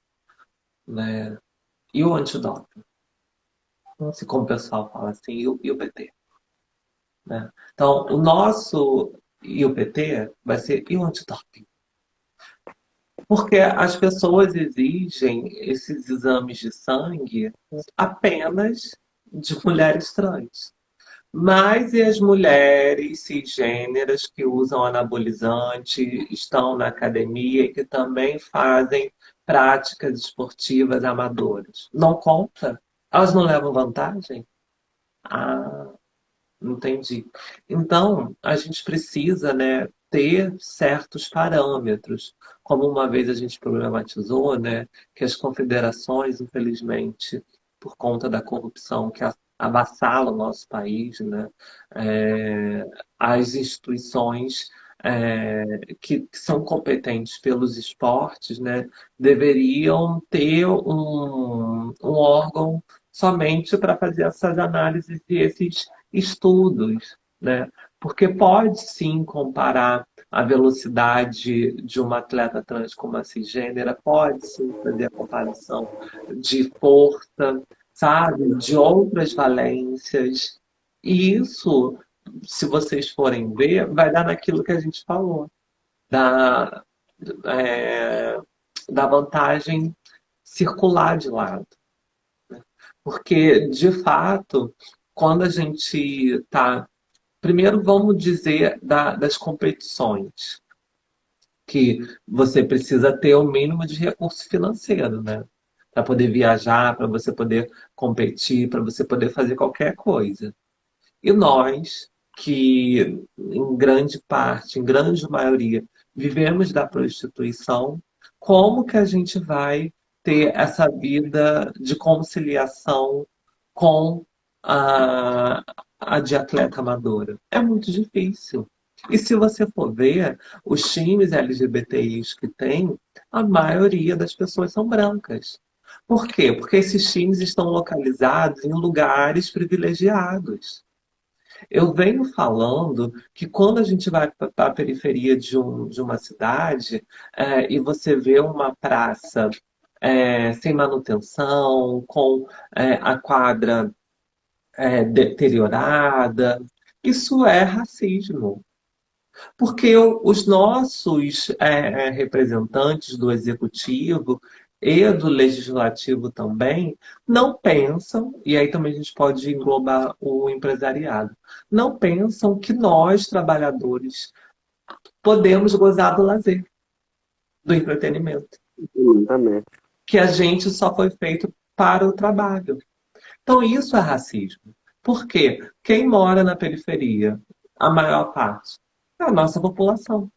né? E o antidoping? Se como o pessoal fala assim, e o PT? Né? Então, o nosso e o PT vai ser e o antidoping? Porque as pessoas exigem esses exames de sangue apenas de mulheres trans. Mas e as mulheres cisgêneras que usam anabolizante, estão na academia e que também fazem práticas esportivas amadoras? Não conta? Elas não levam vantagem? Ah, entendi. Então, a gente precisa, né, ter certos parâmetros. Como uma vez a gente problematizou, né, que as confederações, infelizmente, por conta da corrupção que avassala o nosso país, né, as instituições que são competentes pelos esportes, né, deveriam ter um órgão somente para fazer essas análises e esses estudos, né? Porque pode sim comparar a velocidade de uma atleta trans com uma cisgênera, pode sim fazer a comparação de força, sabe? De outras valências. E isso, se vocês forem ver, vai dar naquilo que a gente falou, da, é, da vantagem circular de lado. Porque, de fato, quando a gente está. Primeiro, vamos dizer das competições, que você precisa ter o mínimo de recurso financeiro, né? Para poder viajar, para você poder competir, para você poder fazer qualquer coisa. E nós, que em grande parte, em grande maioria, vivemos da prostituição, como que a gente vai ter essa vida de conciliação com a, a de atleta amadora? É muito difícil. E se você for ver, os times LGBTIs que tem, a maioria das pessoas são brancas. Por quê? Porque esses times estão localizados em lugares privilegiados. Eu venho falando que quando a gente vai para a periferia de uma cidade e você vê uma praça sem manutenção, com a quadra deteriorada, isso é racismo. Porque os nossos representantes do executivo e do legislativo também não pensam, e aí também a gente pode englobar o empresariado, não pensam que nós, trabalhadores, podemos gozar do lazer, do entretenimento, Exatamente. que a gente só foi feito para o trabalho. Então isso é racismo. Por quê? Quem mora na periferia, a maior parte, é a nossa população.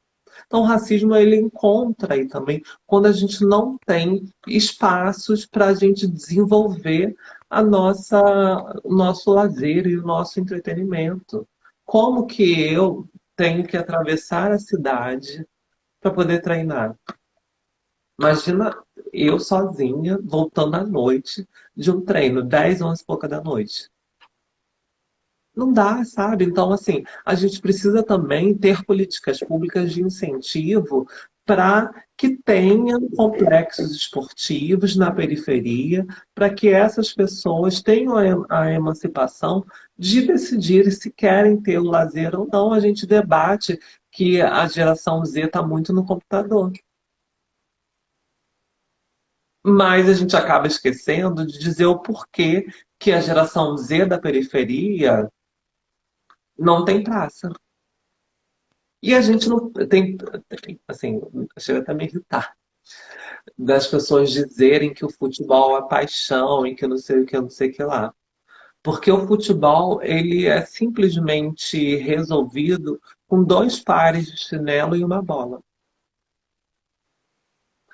Então, o racismo ele encontra aí também quando a gente não tem espaços para a gente desenvolver o nosso lazer e o nosso entretenimento. Como que eu tenho que atravessar a cidade para poder treinar? Imagina eu sozinha voltando à noite de um treino, 10, 11 e pouca da noite. Não dá, sabe? Então, assim, a gente precisa também ter políticas públicas de incentivo para que tenham complexos esportivos na periferia, para que essas pessoas tenham a emancipação de decidir se querem ter o lazer ou não. A gente debate que a geração Z está muito no computador. Mas a gente acaba esquecendo de dizer o porquê que a geração Z da periferia não tem praça. E a gente não assim, chega até a me irritar das pessoas dizerem que o futebol é paixão e que não sei o que, não sei o que lá. Porque o futebol, ele é simplesmente resolvido com 2 pares de chinelo e uma bola.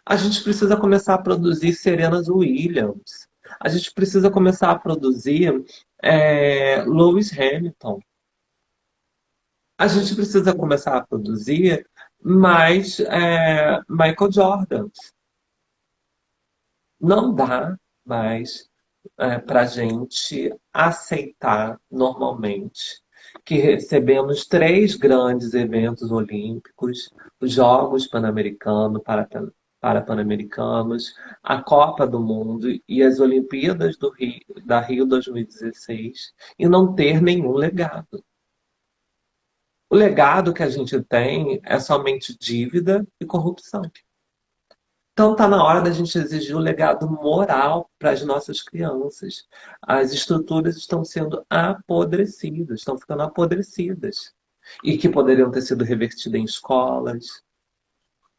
A gente precisa começar a produzir Serenas Williams. A gente precisa começar a produzir Lewis Hamilton. A gente precisa começar a produzir mais Michael Jordan. Não dá mais para a gente aceitar normalmente que recebemos 3 grandes eventos olímpicos, os Jogos Pan-Americanos, Pan-Americanos, a Copa do Mundo e as Olimpíadas da Rio 2016 e não ter nenhum legado. O legado que a gente tem é somente dívida e corrupção. Então está na hora da gente exigir o legado moral para as nossas crianças. As estruturas estão sendo apodrecidas, estão ficando apodrecidas. E que poderiam ter sido revertidas em escolas,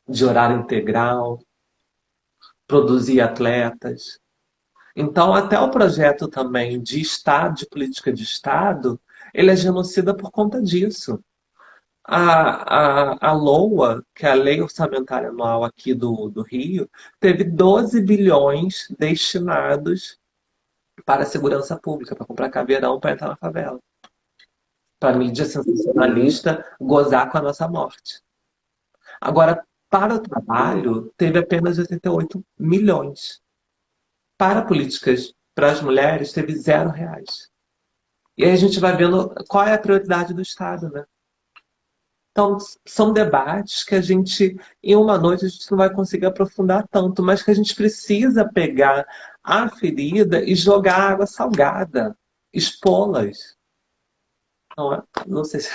de horário integral, produzir atletas. Então, até o projeto também de Estado, de política de Estado, ele é genocida por conta disso. A LOA, que é a Lei Orçamentária Anual aqui do Rio, teve 12 bilhões destinados para a segurança pública, para comprar caveirão para entrar na favela. Para a mídia sensacionalista gozar com a nossa morte. Agora, para o trabalho, teve apenas 88 milhões. Para políticas para as mulheres, teve R$0. E aí a gente vai vendo qual é a prioridade do Estado, né? Então, são debates que a gente, em uma noite, a gente não vai conseguir aprofundar tanto, mas que a gente precisa pegar a ferida e jogar água salgada, expô-las. Não sei se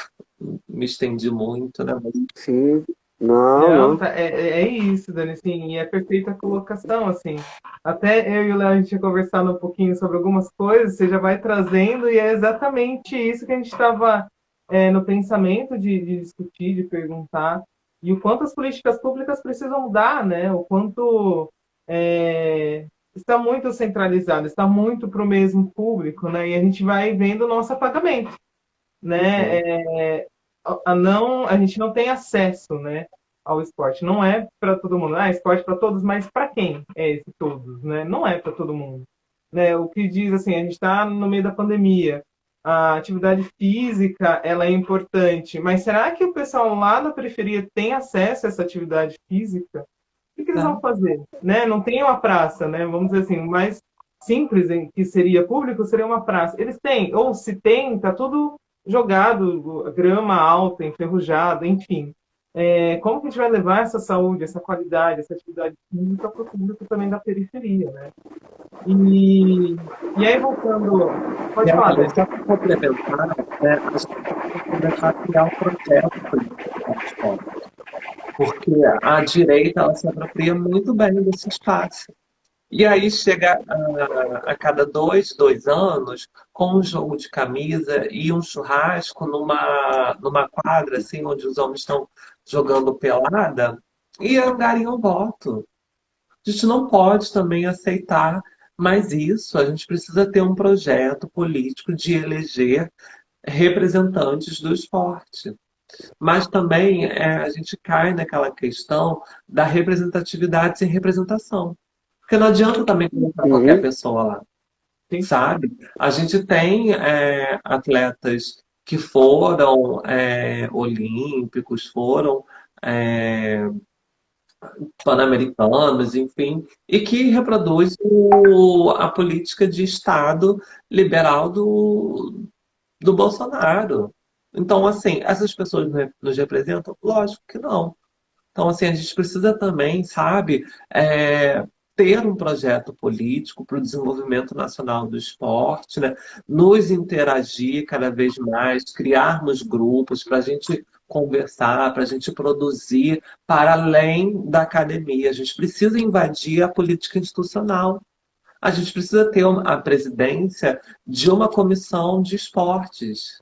me estendi muito, né? Sim, não. É isso, Dani, sim, e é perfeita a colocação, assim. Até eu e o Léo, a gente tinha conversado um pouquinho sobre algumas coisas, você já vai trazendo, e é exatamente isso que a gente estava no pensamento de discutir, de perguntar, e o quanto as políticas públicas precisam mudar, né? O quanto está muito centralizado, está muito para o mesmo público, né? E a gente vai vendo o nosso apagamento, né? A gente não tem acesso, né, ao esporte. Não é para todo mundo. Esporte para todos, mas para quem é esse todos, né? Não é para todo mundo, né? O que diz assim, a gente está no meio da pandemia. A atividade física, ela é importante, mas será que o pessoal lá da periferia tem acesso a essa atividade física? O que eles vão fazer, né? Não tem uma praça, né? Vamos dizer assim, o mais simples em que seria público seria uma praça. Eles têm, ou se tem, tá tudo jogado, grama alta, enferrujada, enfim. Como que a gente vai levar essa saúde, essa qualidade, essa atividade física para o público também da periferia, né? E aí, voltando... Pode falar, né? Só para complementar, a gente tem que começar a criar um projeto político, porque a direita ela se apropria muito bem desse espaço. E aí chega a cada dois anos com um jogo de camisa e um churrasco numa quadra, assim, onde os homens estão jogando pelada, e angariam voto. A gente não pode também aceitar mais isso. A gente precisa ter um projeto político de eleger representantes do esporte. Mas também a gente cai naquela questão da representatividade sem representação. Porque não adianta também colocar qualquer pessoa lá, sabe? A gente tem atletas que foram olímpicos, foram pan-americanos, enfim, e que reproduz a política de Estado liberal do Bolsonaro. Então, assim, essas pessoas nos representam? Lógico que não. Então, assim, a gente precisa também, sabe, ter um projeto político para o desenvolvimento nacional do esporte, né? Nos interagir cada vez mais, criarmos grupos para a gente conversar, para a gente produzir para além da academia. A gente precisa invadir a política institucional. A gente precisa ter a presidência de uma comissão de esportes.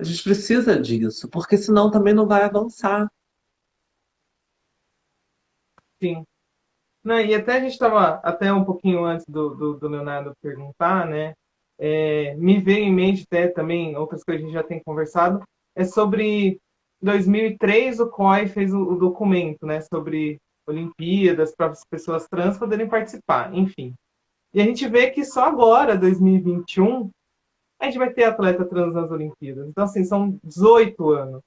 A gente precisa disso, porque senão também não vai avançar. Sim. Não, e até a gente estava, até um pouquinho antes do Leonardo perguntar, né? Me veio em mente até também, outras coisas que a gente já tem conversado, é sobre 2003 o COI fez o documento, né? Sobre Olimpíadas, para as pessoas trans poderem participar, enfim. E a gente vê que só agora, 2021, a gente vai ter atleta trans nas Olimpíadas. Então, assim, são 18 anos,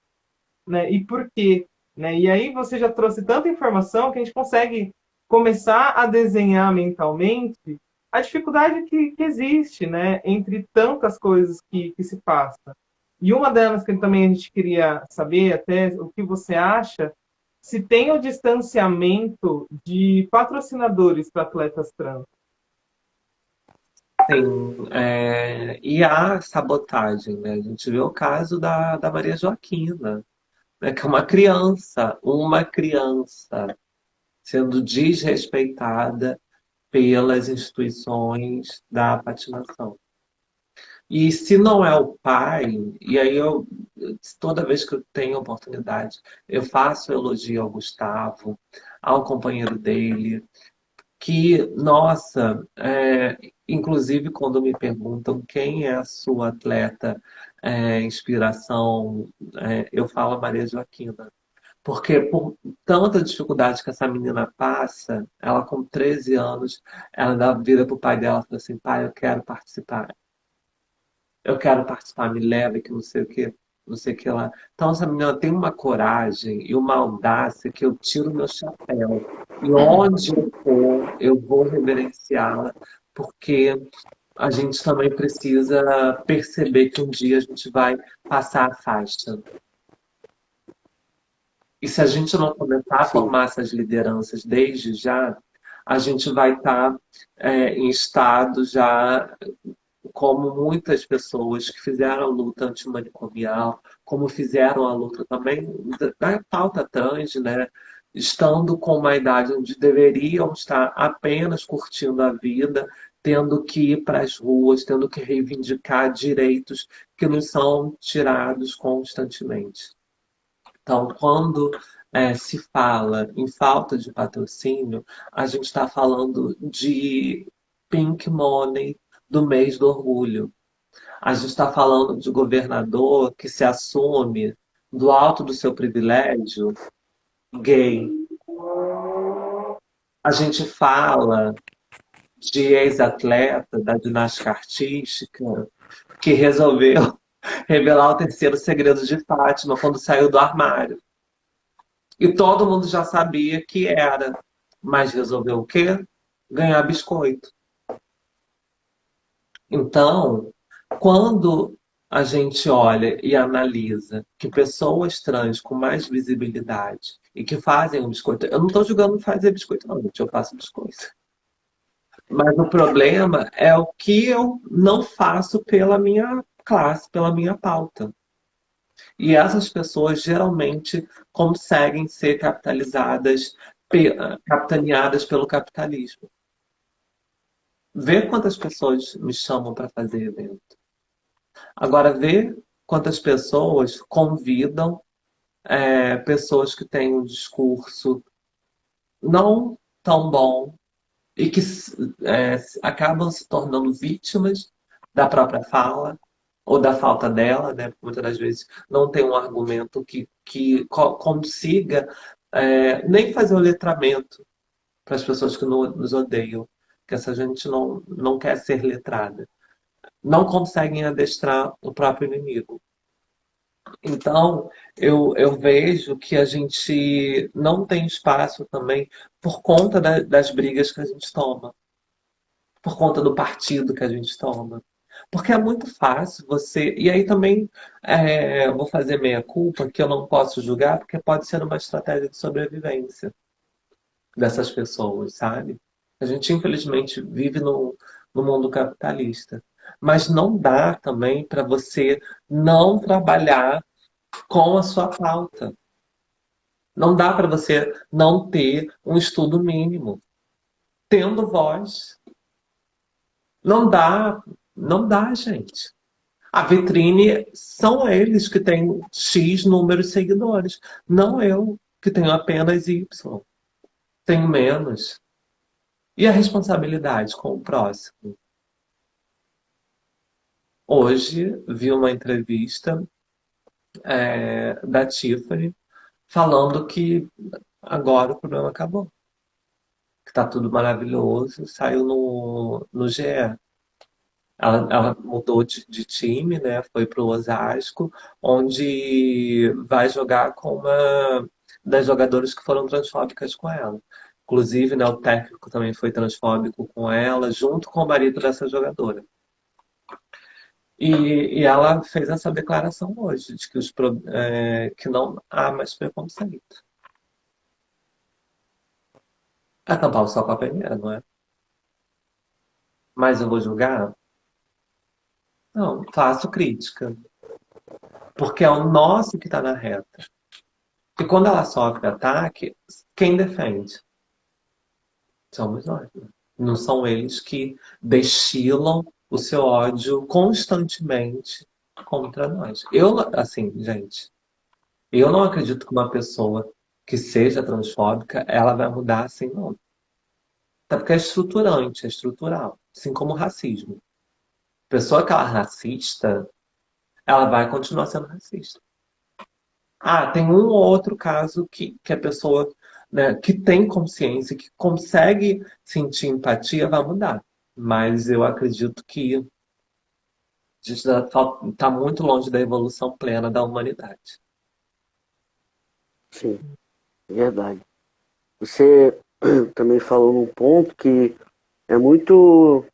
né? E por quê? Né? E aí você já trouxe tanta informação que a gente consegue começar a desenhar mentalmente a dificuldade que existe, né? Entre tantas coisas que se passa. E uma delas que também a gente queria saber, até o que você acha, se tem o distanciamento de patrocinadores para atletas trans. Sim, e a sabotagem, né? A gente vê o caso da Maria Joaquina, né? Que é uma criança sendo desrespeitada pelas instituições da patinação. E se não é o pai, e aí toda vez que eu tenho oportunidade, eu faço elogio ao Gustavo, ao companheiro dele, que, nossa, inclusive quando me perguntam quem é a sua atleta inspiração, eu falo a Maria Joaquina. Porque por tanta dificuldade que essa menina passa, ela com 13 anos, ela dá vida pro pai dela e fala assim, pai, eu quero participar, me leva que não sei o que, não sei o que lá. Então essa menina tem uma coragem e uma audácia que eu tiro meu chapéu. E onde eu for, eu vou reverenciá-la, porque a gente também precisa perceber que um dia a gente vai passar a faixa. E se a gente não começar a Sim. formar essas lideranças desde já, a gente vai estar em estado já como muitas pessoas que fizeram a luta antimanicomial, como fizeram a luta também da pauta trans, né? Estando com uma idade onde deveriam estar apenas curtindo a vida, tendo que ir para as ruas, tendo que reivindicar direitos que nos são tirados constantemente. Então, quando se fala em falta de patrocínio, a gente está falando de pink money do mês do orgulho. A gente está falando de governador que se assume do alto do seu privilégio gay. A gente fala de ex-atleta da ginástica artística que resolveu revelar o terceiro segredo de Fátima quando saiu do armário. E todo mundo já sabia que era. Mas resolveu o quê? Ganhar biscoito. Então, quando a gente olha e analisa que pessoas trans com mais visibilidade e que fazem o biscoito, eu não estou julgando fazer biscoito, não, gente, eu faço biscoito. Mas o problema é o que eu não faço pela minha classe, pela minha pauta. E essas pessoas geralmente conseguem ser capitaneadas pelo capitalismo. Vê quantas pessoas me chamam para fazer evento. Agora, vê quantas pessoas convidam pessoas que têm um discurso não tão bom e que acabam se tornando vítimas da própria fala ou da falta dela, né? Muitas das vezes não tem um argumento que consiga nem fazer o letramento para as pessoas que nos odeiam, que essa gente não quer ser letrada. Não conseguem adestrar o próprio inimigo. Então, eu vejo que a gente não tem espaço também por conta das brigas que a gente toma, por conta do partido que a gente toma, Porque é muito fácil você. E aí também vou fazer meia-culpa, que eu não posso julgar, porque pode ser uma estratégia de sobrevivência dessas pessoas, sabe? A gente, infelizmente, vive no mundo capitalista. Mas não dá também para você não trabalhar com a sua pauta. Não dá para você não ter um estudo mínimo. Tendo voz. Não dá, não dá, gente. A vitrine são eles que têm X número de seguidores, não eu, que tenho apenas Y, tenho menos. E a responsabilidade com o próximo? Hoje vi uma entrevista da Tiffany falando que agora o problema acabou, que está tudo maravilhoso, saiu no GE. Ela mudou de time, né? Foi para o Osasco, onde vai jogar com uma das jogadoras que foram transfóbicas com ela. Inclusive, né, o técnico também foi transfóbico com ela, junto com o marido dessa jogadora. E ela fez essa declaração hoje, de que, que não há mais preconceito. É tampar o sol com a peneira, não é? Mas eu vou julgar? Não, faço crítica. Porque é o nosso que está na reta. E quando ela sofre ataque, quem defende? Somos nós, né? Não são eles que destilam o seu ódio constantemente contra nós. Eu, assim, gente, eu não acredito que uma pessoa que seja transfóbica, ela vai mudar assim, não. Até porque é estruturante, é estrutural. Assim como o racismo. Pessoa que ela é racista, ela vai continuar sendo racista. Ah, tem um ou outro caso que a pessoa, né, que tem consciência, que consegue sentir empatia, vai mudar. Mas eu acredito que a gente está muito longe da evolução plena da humanidade. Sim, verdade. Você também falou num ponto que é muito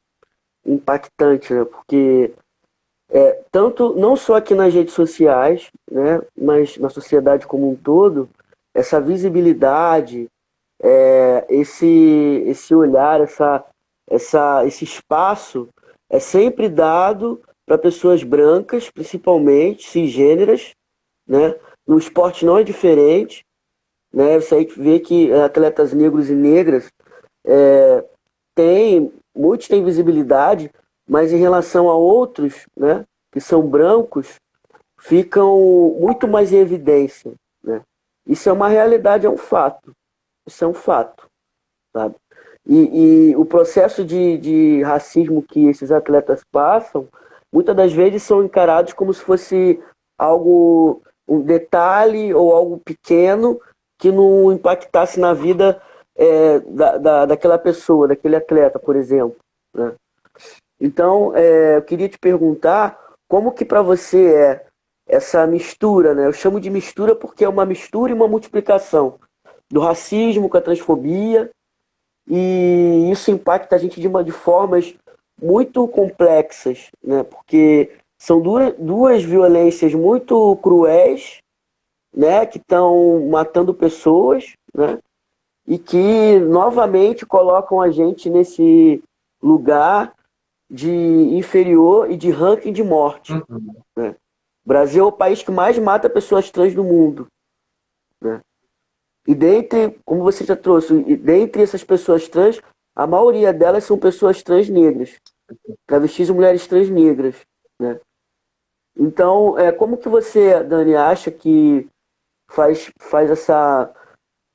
impactante, né? Porque tanto não só aqui nas redes sociais, né, mas na sociedade como um todo, essa visibilidade, esse olhar, esse espaço é sempre dado para pessoas brancas, principalmente cisgêneras, né? No esporte não é diferente, né? Você aí vê que atletas negros e negras muitos têm visibilidade, mas em relação a outros, né, que são brancos, ficam muito mais em evidência, né? Isso é uma realidade, é um fato. Isso é um fato, sabe? E o processo de racismo que esses atletas passam, muitas das vezes são encarados como se fosse algo, um detalhe ou algo pequeno que não impactasse na vida daquela pessoa, daquele atleta, por exemplo, né? Então, eu queria te perguntar como que para você é essa mistura, né? Eu chamo de mistura porque é uma mistura e uma multiplicação do racismo com a transfobia, e isso impacta a gente de formas muito complexas, né? Porque são duas violências muito cruéis, né? Que estão matando pessoas, né? E que novamente colocam a gente nesse lugar de inferior e de ranking de morte. Uhum. Né? O Brasil é o país que mais mata pessoas trans do mundo. Né? E dentre, como você já trouxe, dentre essas pessoas trans, a maioria delas são pessoas trans negras, travestis e mulheres trans negras. Né? Então, como que você, Dani, acha que faz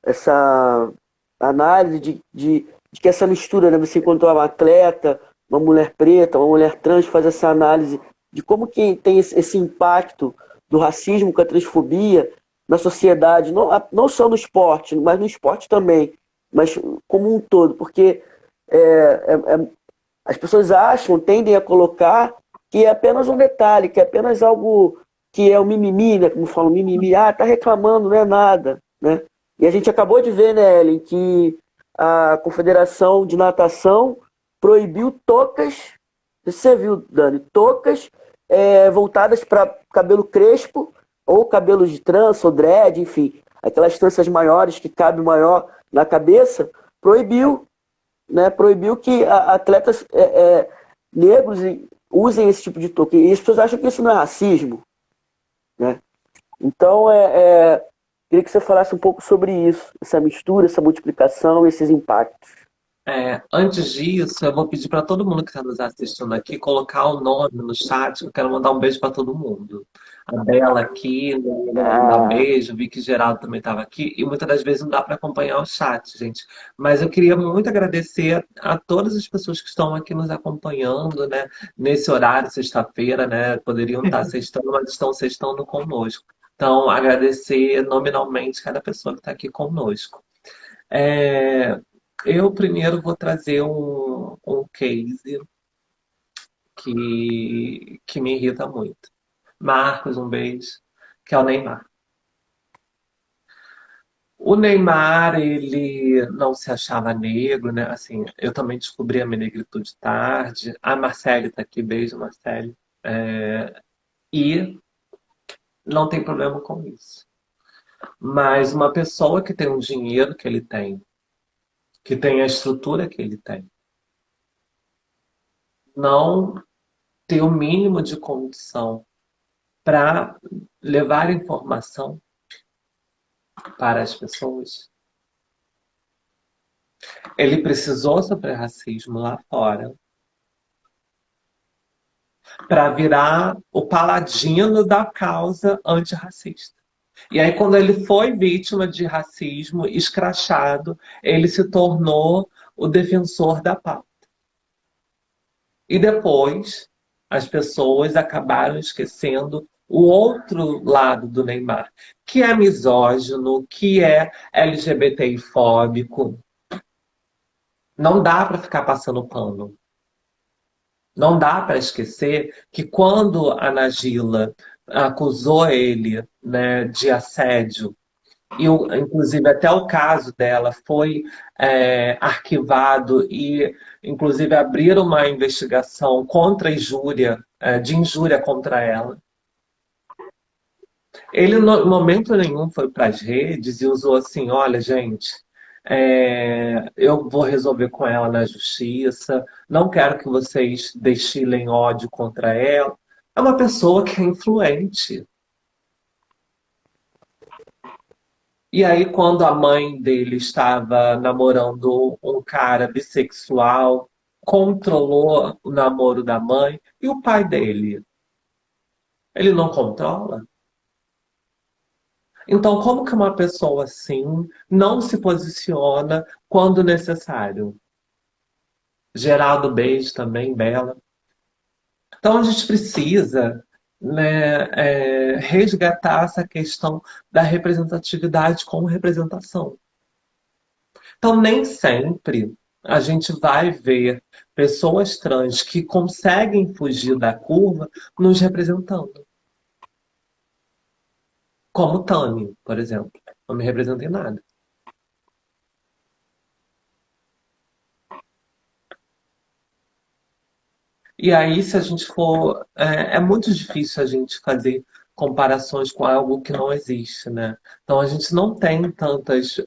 essa análise de que essa mistura, né? Você encontrou uma atleta, uma mulher preta, uma mulher trans, faz essa análise de como que tem esse impacto do racismo com a transfobia na sociedade, não só no esporte, mas no esporte também, mas como um todo, porque as pessoas tendem a colocar que é apenas um detalhe, que é apenas algo que é o mimimi, né? Como falam, mimimi, tá reclamando, não é nada, né? E a gente acabou de ver, né, Ellen, que a Confederação de Natação proibiu toucas Você viu, Dani, toucas voltadas para cabelo crespo ou cabelo de trança ou dread, enfim, aquelas tranças maiores que cabe maior na cabeça, proibiu, né? Proibiu que atletas negros usem esse tipo de touca. E as pessoas acham que isso não é racismo, né? Então, queria que você falasse um pouco sobre isso, essa mistura, essa multiplicação, esses impactos. Antes disso, eu vou pedir para todo mundo que está nos assistindo aqui colocar o nome no chat. Eu quero mandar um beijo para todo mundo. A Bela aqui, mandar um Ah, beijo. Vi que Geraldo também estava aqui. E muitas das vezes não dá para acompanhar o chat, gente. Mas eu queria muito agradecer a todas as pessoas que estão aqui nos acompanhando, né? Nesse horário, sexta-feira, né? Poderiam estar sextando, mas estão sextando conosco. Então, agradecer nominalmente cada pessoa que está aqui conosco. É, eu primeiro vou trazer um case que me irrita muito. Marcos, um beijo, que é o Neymar. O Neymar, ele não se achava negro, né? Assim, eu também descobri a minha negritude tarde. A Marcele tá aqui, beijo, Marcele. E não tem problema com isso. Mas uma pessoa que tem o dinheiro que ele tem, que tem a estrutura que ele tem, não ter o mínimo de condição para levar informação para as pessoas. Ele precisou sofrer racismo lá fora para virar o paladino da causa antirracista. E aí, quando ele foi vítima de racismo escrachado, ele se tornou o defensor da pauta. E depois, as pessoas acabaram esquecendo o outro lado do Neymar, que é misógino, que é LGBTI-fóbico. Não dá para ficar passando pano. Não dá para esquecer que quando a Nagila acusou ele, né, de assédio, e inclusive até o caso dela foi arquivado e inclusive abriram uma investigação contra a injúria, de injúria contra ela. Ele, em momento nenhum, foi para as redes e usou assim: olha, gente, eu vou resolver com ela na justiça, não quero que vocês destilem ódio contra ela. É uma pessoa que é influente. E aí, quando a mãe dele estava namorando um cara bissexual, controlou o namoro da mãe, e o pai dele? Ele não controla? Então, como que uma pessoa assim não se posiciona quando necessário? Geraldo, beijo também, Bela. Então, a gente precisa, né, resgatar essa questão da representatividade como representação. Então, nem sempre a gente vai ver pessoas trans que conseguem fugir da curva nos representando. Como Tami, por exemplo. Não me representa em nada. E aí, se a gente for. É muito difícil a gente fazer comparações com algo que não existe, né? Então, a gente não tem tantos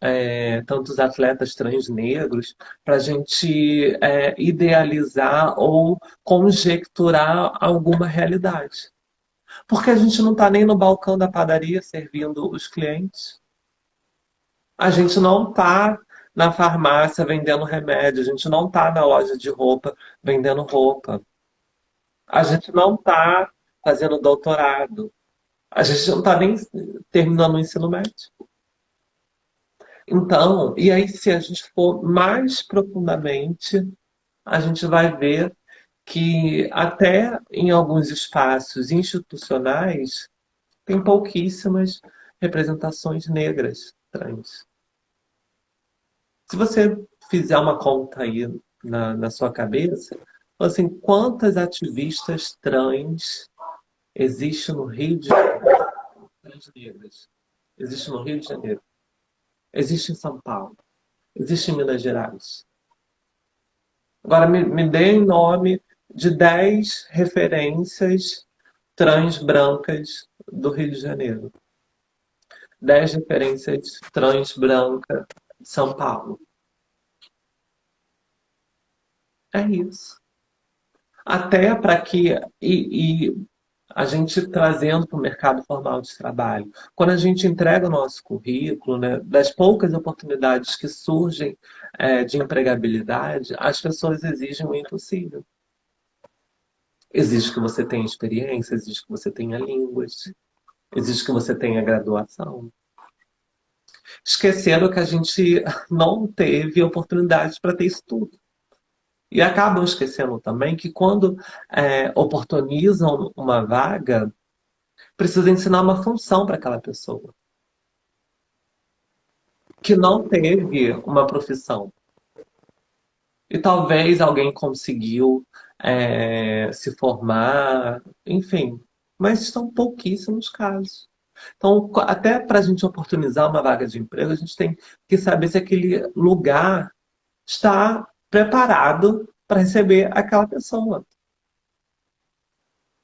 atletas trans negros para a gente idealizar ou conjecturar alguma realidade. Porque a gente não está nem no balcão da padaria servindo os clientes. A gente não está na farmácia vendendo remédio. A gente não está na loja de roupa vendendo roupa. A gente não está fazendo doutorado. A gente não está nem terminando o ensino médio. Então, e aí se a gente for mais profundamente, a gente vai ver que até em alguns espaços institucionais tem pouquíssimas representações negras trans. Se você fizer uma conta aí na sua cabeça, assim, quantas ativistas trans existe no Rio de Janeiro? Trans negras. Existe no Rio de Janeiro. Existe em São Paulo. Existe em Minas Gerais. Agora me dê em nome de 10 referências trans brancas do Rio de Janeiro. 10 referências trans branca de São Paulo. É isso. Até para que. E a gente trazendo para o mercado formal de trabalho. Quando a gente entrega o nosso currículo, né, das poucas oportunidades que surgem de empregabilidade, as pessoas exigem o impossível. Exige que você tenha experiência, exige que você tenha línguas, exige que você tenha graduação. Esqueceram que a gente não teve oportunidades para ter isso tudo. E acabam esquecendo também que quando oportunizam uma vaga, precisa ensinar uma função para aquela pessoa que não teve uma profissão. E talvez alguém conseguiu se formar, enfim, mas são pouquíssimos casos. Então, até para a gente oportunizar uma vaga de emprego, a gente tem que saber se aquele lugar está preparado para receber aquela pessoa.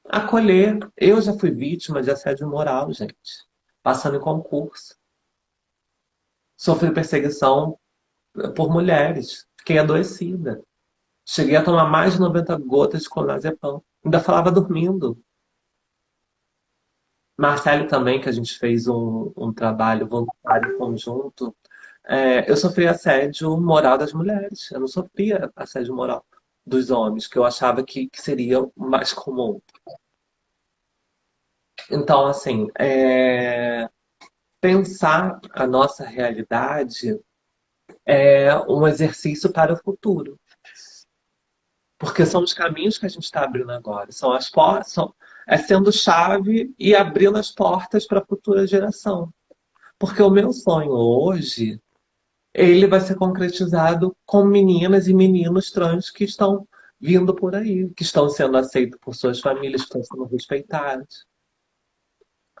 Acolher. Eu já fui vítima de assédio moral, gente, passando em concurso. Sofri perseguição por mulheres. Fiquei adoecida. Cheguei a tomar mais de 90 gotas de clonazepam. Ainda falava dormindo. Marcelo também, que a gente fez um trabalho voluntário conjunto. Eu sofri assédio moral das mulheres. Eu não sofria assédio moral dos homens, que eu achava que seria o mais comum. Então, assim, pensar a nossa realidade é um exercício para o futuro. Porque são os caminhos que a gente está abrindo agora. São as portas, sendo chave e abrindo as portas para a futura geração. Porque o meu sonho hoje, ele vai ser concretizado com meninas e meninos trans que estão vindo por aí, que estão sendo aceitos por suas famílias, que estão sendo respeitados.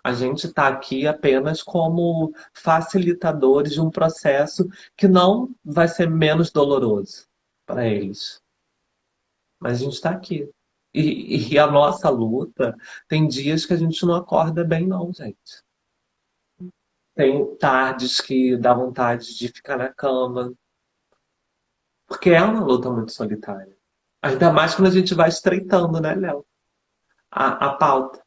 A gente está aqui apenas como facilitadores de um processo que não vai ser menos doloroso para eles. Mas a gente está aqui. E a nossa luta, tem dias que a gente não acorda bem, não, gente. Tem tardes que dá vontade de ficar na cama. Porque é uma luta muito solitária. Ainda mais quando a gente vai estreitando, né, Léo? A pauta.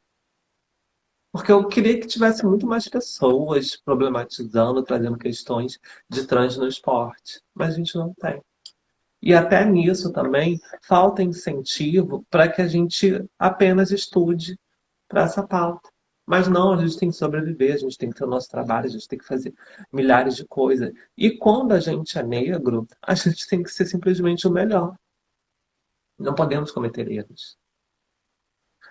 Porque eu queria que tivesse muito mais pessoas problematizando, trazendo questões de trans no esporte. Mas a gente não tem. E até nisso também falta incentivo para que a gente apenas estude para essa pauta. Mas não, a gente tem que sobreviver, a gente tem que ter o nosso trabalho, a gente tem que fazer milhares de coisas. E quando a gente é negro, a gente tem que ser simplesmente o melhor. Não podemos cometer erros.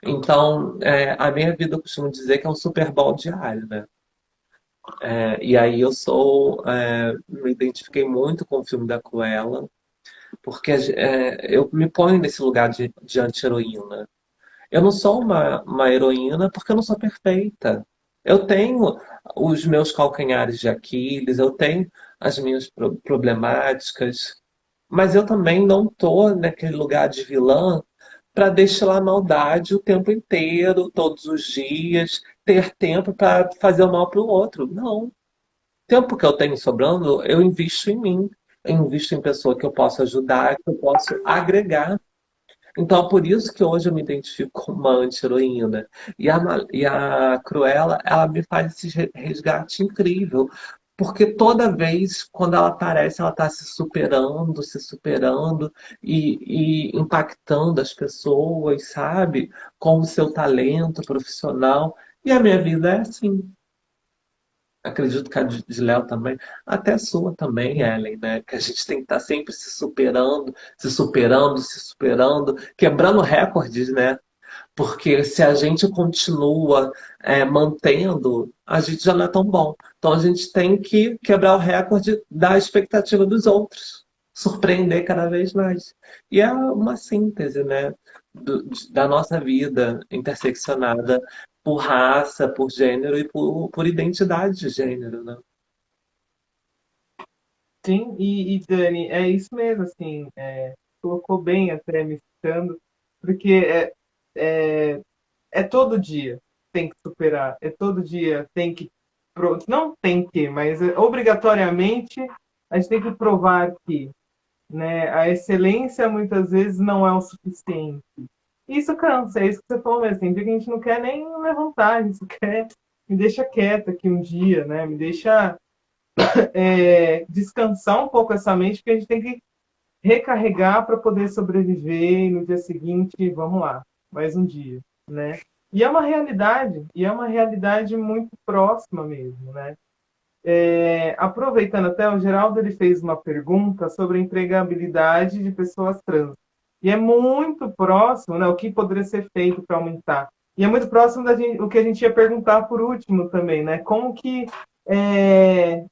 Então, a minha vida eu costumo dizer que é um Super Bowl diário, né? E aí me identifiquei muito com o filme da Cruella, porque eu me ponho nesse lugar de anti-heroína. Eu não sou uma heroína porque eu não sou perfeita. Eu tenho os meus calcanhares de Aquiles, eu tenho as minhas problemáticas, mas eu também não tô naquele lugar de vilã para destilar maldade o tempo inteiro, todos os dias, ter tempo para fazer o mal para o outro. Não. O tempo que eu tenho sobrando, eu invisto em mim. Eu invisto em pessoa que eu posso ajudar, que eu posso agregar. Então, por isso que hoje eu me identifico como uma anti-heroína. E a Cruella, ela me faz esse resgate incrível. Porque toda vez, quando ela aparece, ela está se superando e impactando as pessoas, sabe? Com o seu talento profissional. E a minha vida é assim. Acredito que a de Léo também, até a sua também, Ellen, né? Que a gente tem que estar sempre se superando, se superando, se superando, quebrando recordes, né? Porque se a gente continua mantendo, a gente já não é tão bom. Então a gente tem que quebrar o recorde da expectativa dos outros, surpreender cada vez mais. E é uma síntese, né? Da nossa vida interseccionada por raça, por gênero e por identidade de gênero, né? Sim, e Dani, é isso mesmo, assim, colocou bem até me citando. porque é, é todo dia tem que superar, é todo dia tem que, não tem que, mas obrigatoriamente a gente tem que provar que, né, a excelência muitas vezes não é o suficiente. Isso cansa, é isso que você falou mesmo. Tem dia que a gente não quer nem levantar, a gente só quer, me deixa quieta aqui um dia, né? Me deixa descansar um pouco essa mente, porque a gente tem que recarregar para poder sobreviver e no dia seguinte, vamos lá, mais um dia, né? E é uma realidade muito próxima mesmo, né? Aproveitando até, o Geraldo ele fez uma pergunta sobre a empregabilidade de pessoas trans. E é muito próximo, né, o que poderia ser feito para aumentar. E é muito próximo da gente, o que a gente ia perguntar por último também, né? Como que é,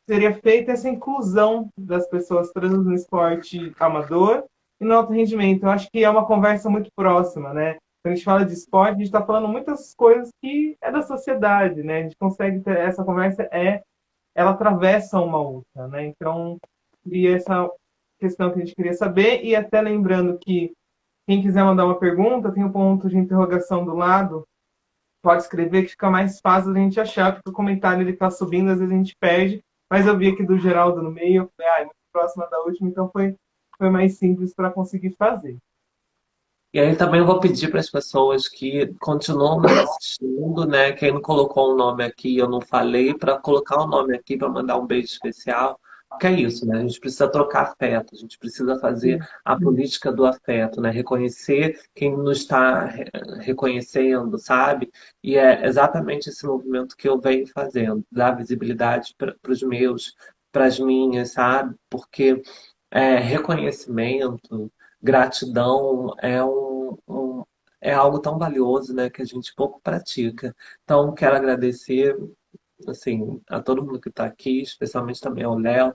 seria feita essa inclusão das pessoas trans no esporte amador e no alto rendimento? Eu acho que é uma conversa muito próxima, né? Quando a gente fala de esporte, a gente está falando muitas coisas que é da sociedade, né? A gente consegue ter essa conversa, ela atravessa uma outra, né? Então, seria essa questão que a gente queria saber, e até lembrando que quem quiser mandar uma pergunta, tem um ponto de interrogação do lado, pode escrever que fica mais fácil a gente achar, porque o comentário ele está subindo, às vezes a gente perde, mas eu vi aqui do Geraldo no meio, eu falei, é muito próxima da última, então foi mais simples para conseguir fazer. E aí também eu vou pedir para as pessoas que continuam nos assistindo, né? Quem não colocou um nome aqui, eu não falei, para colocar um nome aqui para mandar um beijo especial. Porque é isso, né? A gente precisa trocar afeto, a gente precisa fazer a política do afeto, né? Reconhecer quem não está reconhecendo, sabe? E é exatamente esse movimento que eu venho fazendo, dar visibilidade para os meus, para as minhas, sabe? Porque reconhecimento, gratidão é algo tão valioso, né, que a gente pouco pratica. Então, quero agradecer, assim, a todo mundo que está aqui, especialmente também ao Léo,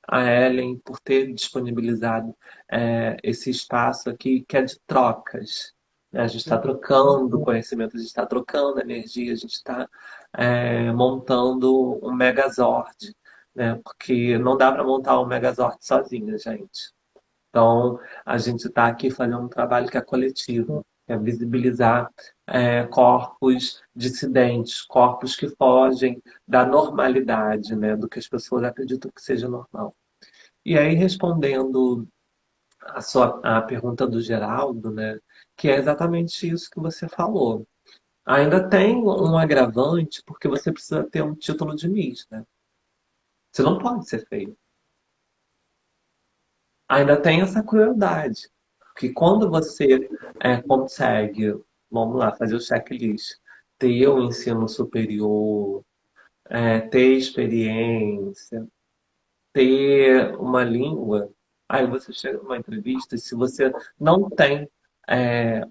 a Ellen, por ter disponibilizado esse espaço aqui, que é de trocas. Né? A gente está trocando conhecimento, a gente está trocando energia, a gente está montando um Megazord, né? Porque não dá para montar um Megazord sozinho, gente. Então, a gente está aqui fazendo um trabalho que é coletivo, que é visibilizar corpos dissidentes, corpos que fogem da normalidade, né, do que as pessoas acreditam que seja normal. E aí, respondendo a pergunta do Geraldo, né, que é exatamente isso que você falou. Ainda tem um agravante, porque você precisa ter um título de Miss, né? Você não pode ser feio. Ainda tem essa crueldade. Que quando você consegue, vamos lá, fazer o checklist, ter o ensino superior, ter experiência, ter uma língua, aí você chega numa entrevista e se você não tem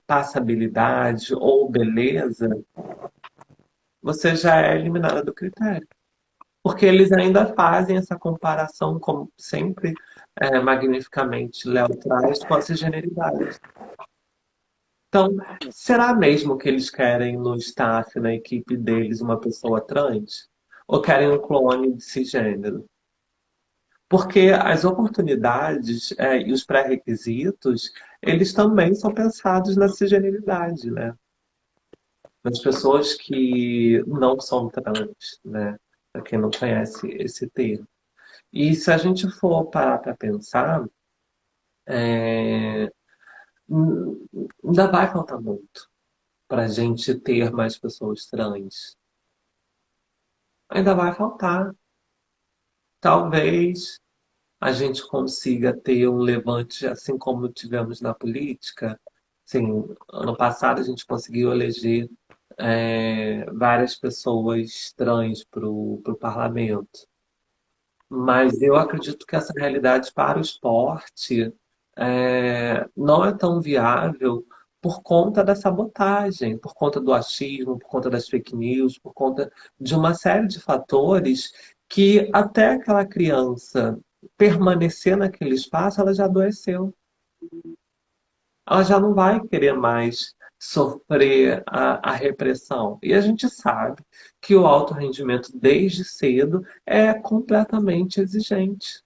passabilidade ou beleza, você já é eliminada do critério. Porque eles ainda fazem essa comparação, como sempre magnificamente Léo traz, com a cisgeneridade. Então, será mesmo que eles querem no staff, na equipe deles, uma pessoa trans? Ou querem um clone de cisgênero? Porque as oportunidades e os pré-requisitos, eles também são pensados na cisgeneridade, né? Nas pessoas que não são trans, né? Para quem não conhece esse termo. E se a gente for parar para pensar, é, ainda vai faltar muito para a gente ter mais pessoas trans. Ainda vai faltar. Talvez a gente consiga ter um levante assim como tivemos na política. Sim, ano passado a gente conseguiu eleger várias pessoas trans para o parlamento. Mas eu acredito que essa realidade para o esporte não é tão viável por conta da sabotagem, por conta do achismo, por conta das fake news, por conta de uma série de fatores que até aquela criança permanecer naquele espaço, ela já adoeceu. Ela já não vai querer mais sofrer a repressão. E a gente sabe que o alto rendimento desde cedo é completamente exigente.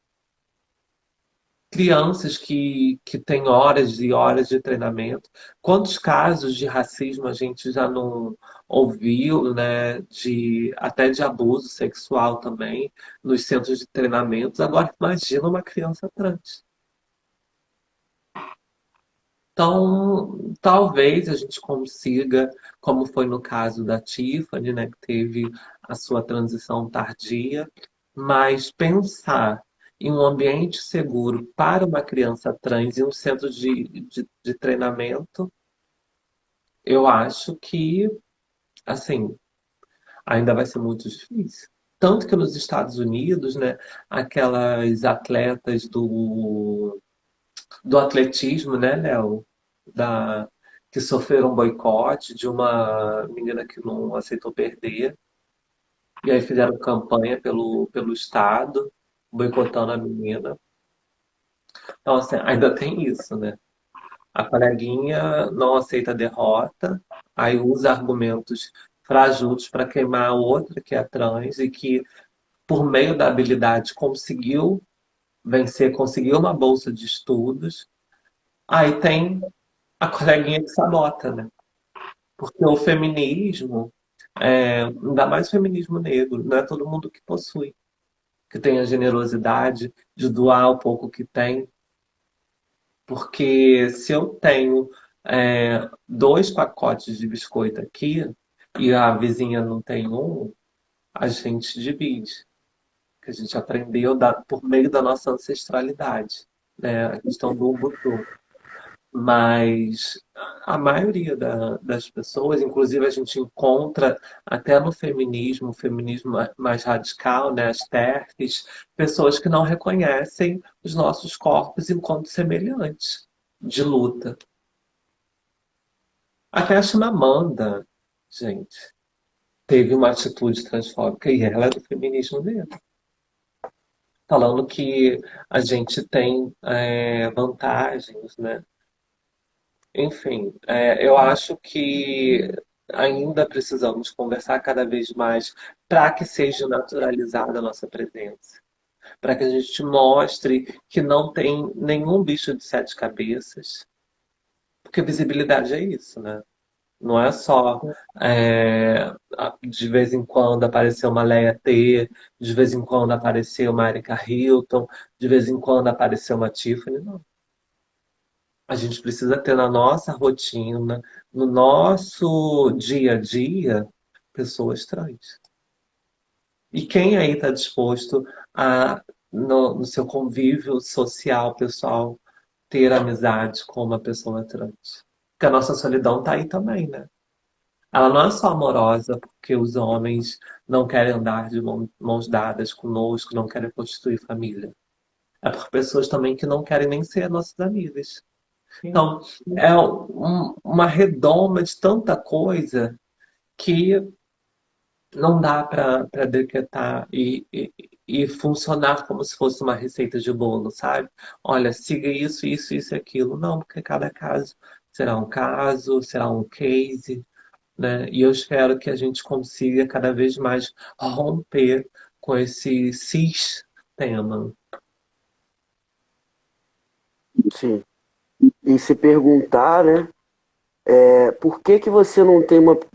crianças que têm horas e horas de treinamento. Quantos casos de racismo a gente já não ouviu, né? Até de abuso sexual também nos centros de treinamentos. Agora imagina uma criança trans. Então, talvez a gente consiga, como foi no caso da Tiffany, né, que teve a sua transição tardia, mas pensar em um ambiente seguro para uma criança trans e um centro de treinamento, eu acho que, assim, ainda vai ser muito difícil. Tanto que nos Estados Unidos, né, aquelas atletas do atletismo, né, Léo? Da, que sofreram um boicote de uma menina que não aceitou perder. E aí fizeram campanha pelo Estado, boicotando a menina. Então, assim, ainda tem isso, né? A coleguinha não aceita a derrota, aí usa argumentos frajutos para queimar a outra, que é trans, e que, por meio da habilidade, conseguiu vencer, conseguiu uma bolsa de estudos. Aí tem a coleguinha que sabota, né? Porque o feminismo, ainda mais o feminismo negro, não é todo mundo que possui, que tem a generosidade de doar o pouco que tem. Porque se eu tenho 2 pacotes de biscoito aqui e a vizinha não tem um, a gente divide. Que a gente aprendeu por meio da nossa ancestralidade, né? A questão do Ubuntu. Mas a maioria das pessoas, inclusive a gente encontra até no feminismo, o feminismo mais radical, né, as TERFs, pessoas que não reconhecem os nossos corpos enquanto semelhantes de luta. Até a Chimamanda, gente, teve uma atitude transfóbica e ela é do feminismo mesmo. Falando que a gente tem vantagens, né? Enfim, eu acho que ainda precisamos conversar cada vez mais para que seja naturalizada a nossa presença, para que a gente mostre que não tem nenhum bicho de 7 cabeças, porque visibilidade é isso, né? Não é só de vez em quando aparecer uma Leia T, de vez em quando aparecer uma Erika Hilton, de vez em quando aparecer uma Tiffany, não. A gente precisa ter na nossa rotina, no nosso dia a dia, pessoas trans. E quem aí está disposto a, no seu convívio social, pessoal, ter amizade com uma pessoa trans? Porque a nossa solidão está aí também, né? Ela não é só amorosa porque os homens não querem andar de mãos dadas conosco, não querem constituir família. É por pessoas também que não querem nem ser nossas amigas. Então, é uma redoma de tanta coisa que não dá para decretar e funcionar como se fosse uma receita de bolo, sabe? Olha, siga isso, isso, isso e aquilo. Não, porque cada caso, será um case, né? E eu espero que a gente consiga cada vez mais romper com esse sistema. Sim. E se perguntar, né? Por que que você não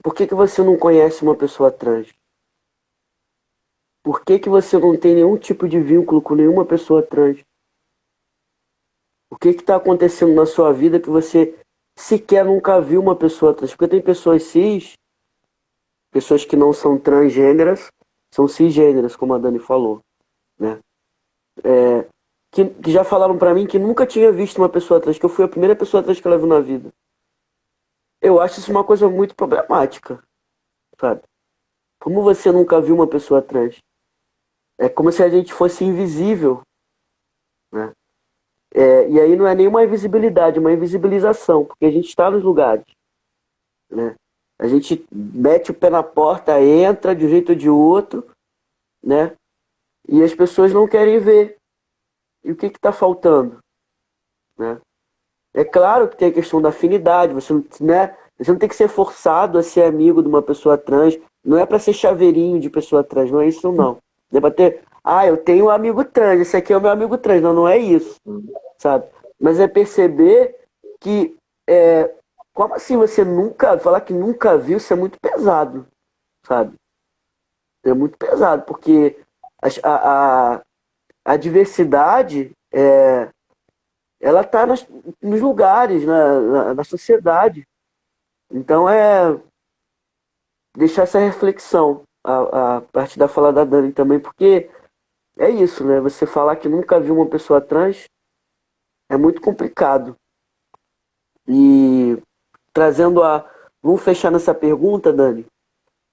por que que você não conhece uma pessoa trans? Por que que você não tem nenhum tipo de vínculo com nenhuma pessoa trans? O que que está acontecendo na sua vida que você sequer nunca viu uma pessoa trans? Porque tem pessoas cis, pessoas que não são transgêneras, são cisgêneras, como a Dani falou, né? Que já falaram pra mim que nunca tinha visto uma pessoa trans, que eu fui a primeira pessoa trans que ela viu na vida. Eu acho isso uma coisa muito problemática, sabe? Como você nunca viu uma pessoa trans? É como se a gente fosse invisível, né? E aí não é nenhuma invisibilidade, é uma invisibilização, porque a gente está nos lugares, né? A gente mete o pé na porta, entra de um jeito ou de outro, né? E as pessoas não querem ver. E o que está faltando, né? É claro que tem a questão da afinidade, você não, né? Você não tem que ser forçado a ser amigo de uma pessoa trans, não é para ser chaveirinho de pessoa trans, não é isso não. Não é pra ter, eu tenho um amigo trans, esse aqui é o meu amigo trans, não, não é isso. sabe? Mas é perceber que, como assim você nunca, falar que nunca viu, isso é muito pesado, sabe? É muito pesado, porque a, a, a diversidade, ela está nos lugares, na sociedade. Então é deixar essa reflexão a partir da fala da Dani também, porque é isso, né? Você falar que nunca viu uma pessoa trans é muito complicado. E trazendo a. Vamos fechar nessa pergunta, Dani,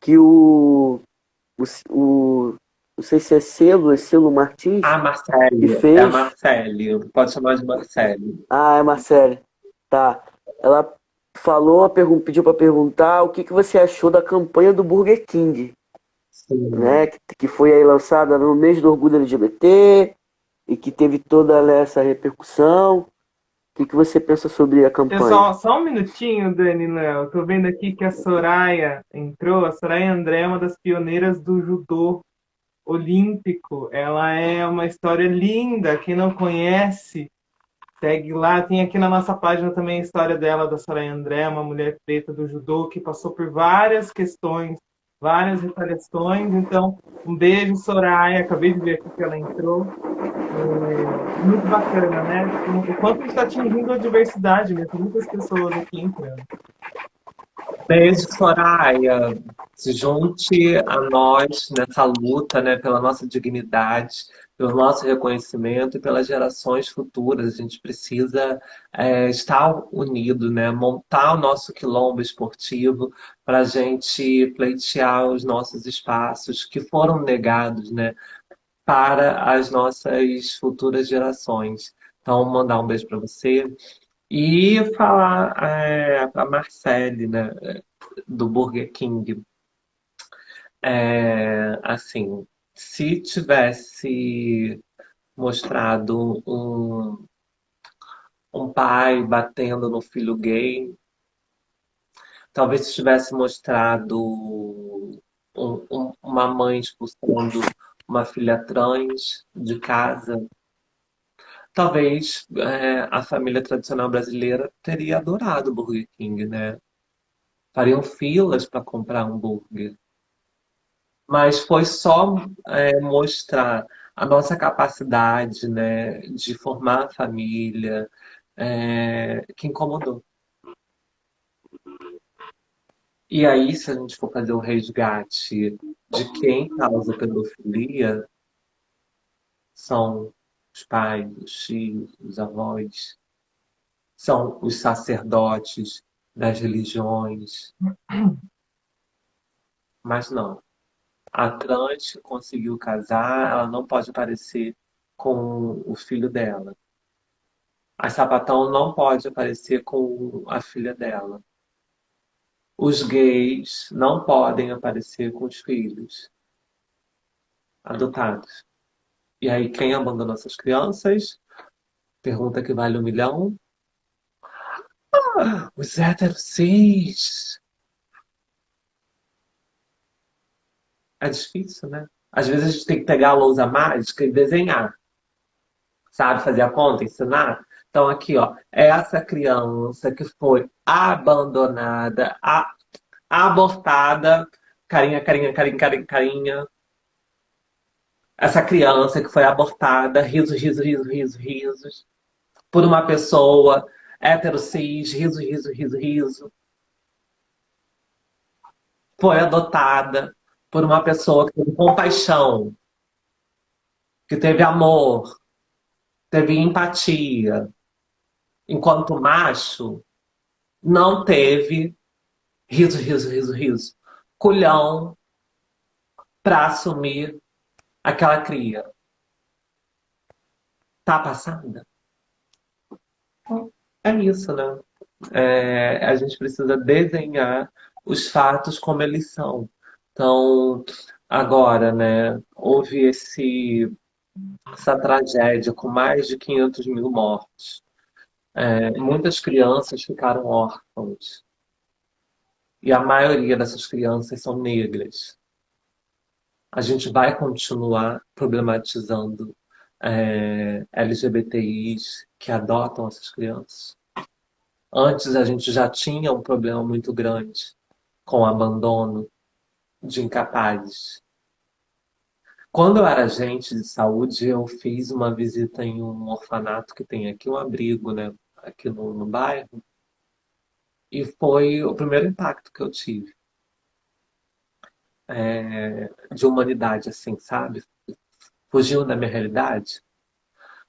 que o, o não sei se é Selo Martins, A que Marcele, é a fez. Marcele, pode chamar de Marcele. Ah, é Marcele. Tá. Ela pediu para perguntar o que que você achou da campanha do Burger King, Sim. né? Que foi aí lançada no mês do orgulho LGBT e que teve toda, né, essa repercussão. O que que você pensa sobre a campanha? Pessoal, só um minutinho, Dani e Léo. Tô vendo aqui que a Soraya entrou. A Soraya André é uma das pioneiras do judô olímpico. Ela é uma história linda. Quem não conhece, segue lá. Tem aqui na nossa página também a história dela, da Soraya André, uma mulher preta do judô que passou por várias questões, várias retaliações. Então, um beijo, Soraya. Acabei de ver aqui que ela entrou. Muito bacana, né? O quanto a gente está atingindo a diversidade, né? Tem muitas pessoas aqui entrando. Beijo, Soraya. Se junte a nós nessa luta, né, pela nossa dignidade, pelo nosso reconhecimento e pelas gerações futuras. A gente precisa estar unido, né, montar o nosso quilombo esportivo para a gente pleitear os nossos espaços que foram negados, né, para as nossas futuras gerações. Então, mandar um beijo para você e falar para a Marcele, né, do Burger King. Assim, se tivesse mostrado um pai batendo no filho gay, talvez se tivesse mostrado uma mãe expulsando uma filha trans de casa, talvez a família tradicional brasileira teria adorado o Burger King, né? Fariam filas para comprar um hambúrguer. Mas foi só mostrar a nossa capacidade, né, de formar a família, que incomodou. E aí, se a gente for fazer o resgate de quem causa pedofilia, são os pais, os tios, os avós, são os sacerdotes das religiões. Mas não. A trans conseguiu casar, ela não pode aparecer com o filho dela. A sapatão não pode aparecer com a filha dela. Os gays não podem aparecer com os filhos adotados. E aí, quem abandona essas crianças? Pergunta que vale 1 milhão. Os héteros cis. É difícil, né? Às vezes a gente tem que pegar a lousa mágica e desenhar. Sabe? Fazer a conta, ensinar. Então, aqui, ó. Essa criança que foi abandonada, abortada, carinha, carinha, carinha, carinha, carinha. Essa criança que foi abortada, riso, riso, riso, riso, risos, por uma pessoa hétero cis, riso, riso, riso, riso. Foi adotada por uma pessoa que teve compaixão, que teve amor, teve empatia. Enquanto macho, não teve riso, riso, riso, riso. Culhão para assumir aquela cria. Tá passada? É isso, né? A gente precisa desenhar os fatos como eles são. Então, agora, né, houve essa tragédia com mais de 500 mil mortos. Muitas crianças ficaram órfãos. E a maioria dessas crianças são negras. A gente vai continuar problematizando LGBTIs que adotam essas crianças. Antes a gente já tinha um problema muito grande com o abandono de incapazes. Quando eu era agente de saúde, eu fiz uma visita em um orfanato que tem aqui, um abrigo, né, aqui no bairro, e foi o primeiro impacto que eu tive de humanidade, assim, sabe? Fugiu da minha realidade.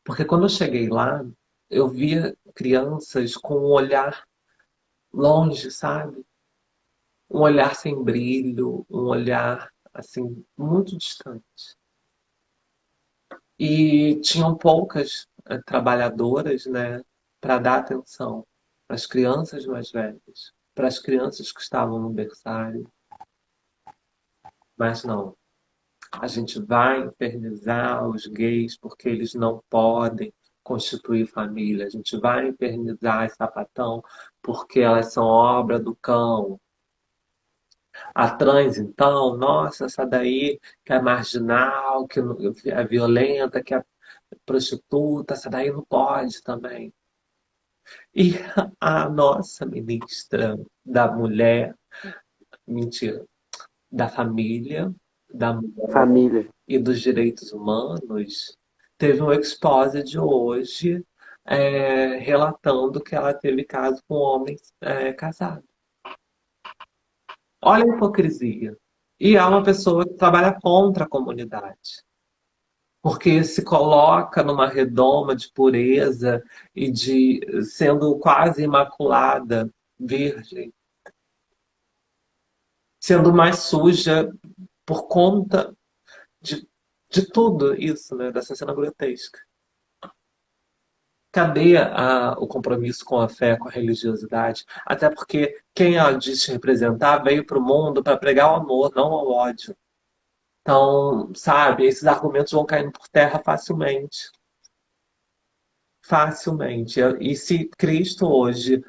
Porque quando eu cheguei lá, eu via crianças com um olhar longe, sabe? Um olhar sem brilho, um olhar, assim, muito distante. E tinham poucas trabalhadoras, né, para dar atenção para as crianças mais velhas, para as crianças que estavam no berçário. Mas não, a gente vai infernizar os gays porque eles não podem constituir família. A gente vai infernizar as sapatão porque elas são obra do cão. A trans, então, nossa, essa daí que é marginal, que é violenta, que é prostituta, essa daí não pode também. E a nossa ministra da mulher, mentira, da família, da mulher Família. e dos direitos humanos, teve um exposed hoje relatando que ela teve caso com homens casados. Olha a hipocrisia. E é uma pessoa que trabalha contra a comunidade. Porque se coloca numa redoma de pureza e de sendo quase imaculada, virgem, sendo mais suja por conta de, de tudo isso, né? Dessa cena grotesca. Cadê o compromisso com a fé, com a religiosidade? Até porque quem ela diz representar veio para o mundo para pregar o amor, não o ódio. Então, sabe, esses argumentos vão caindo por terra facilmente. Facilmente. E se Cristo hoje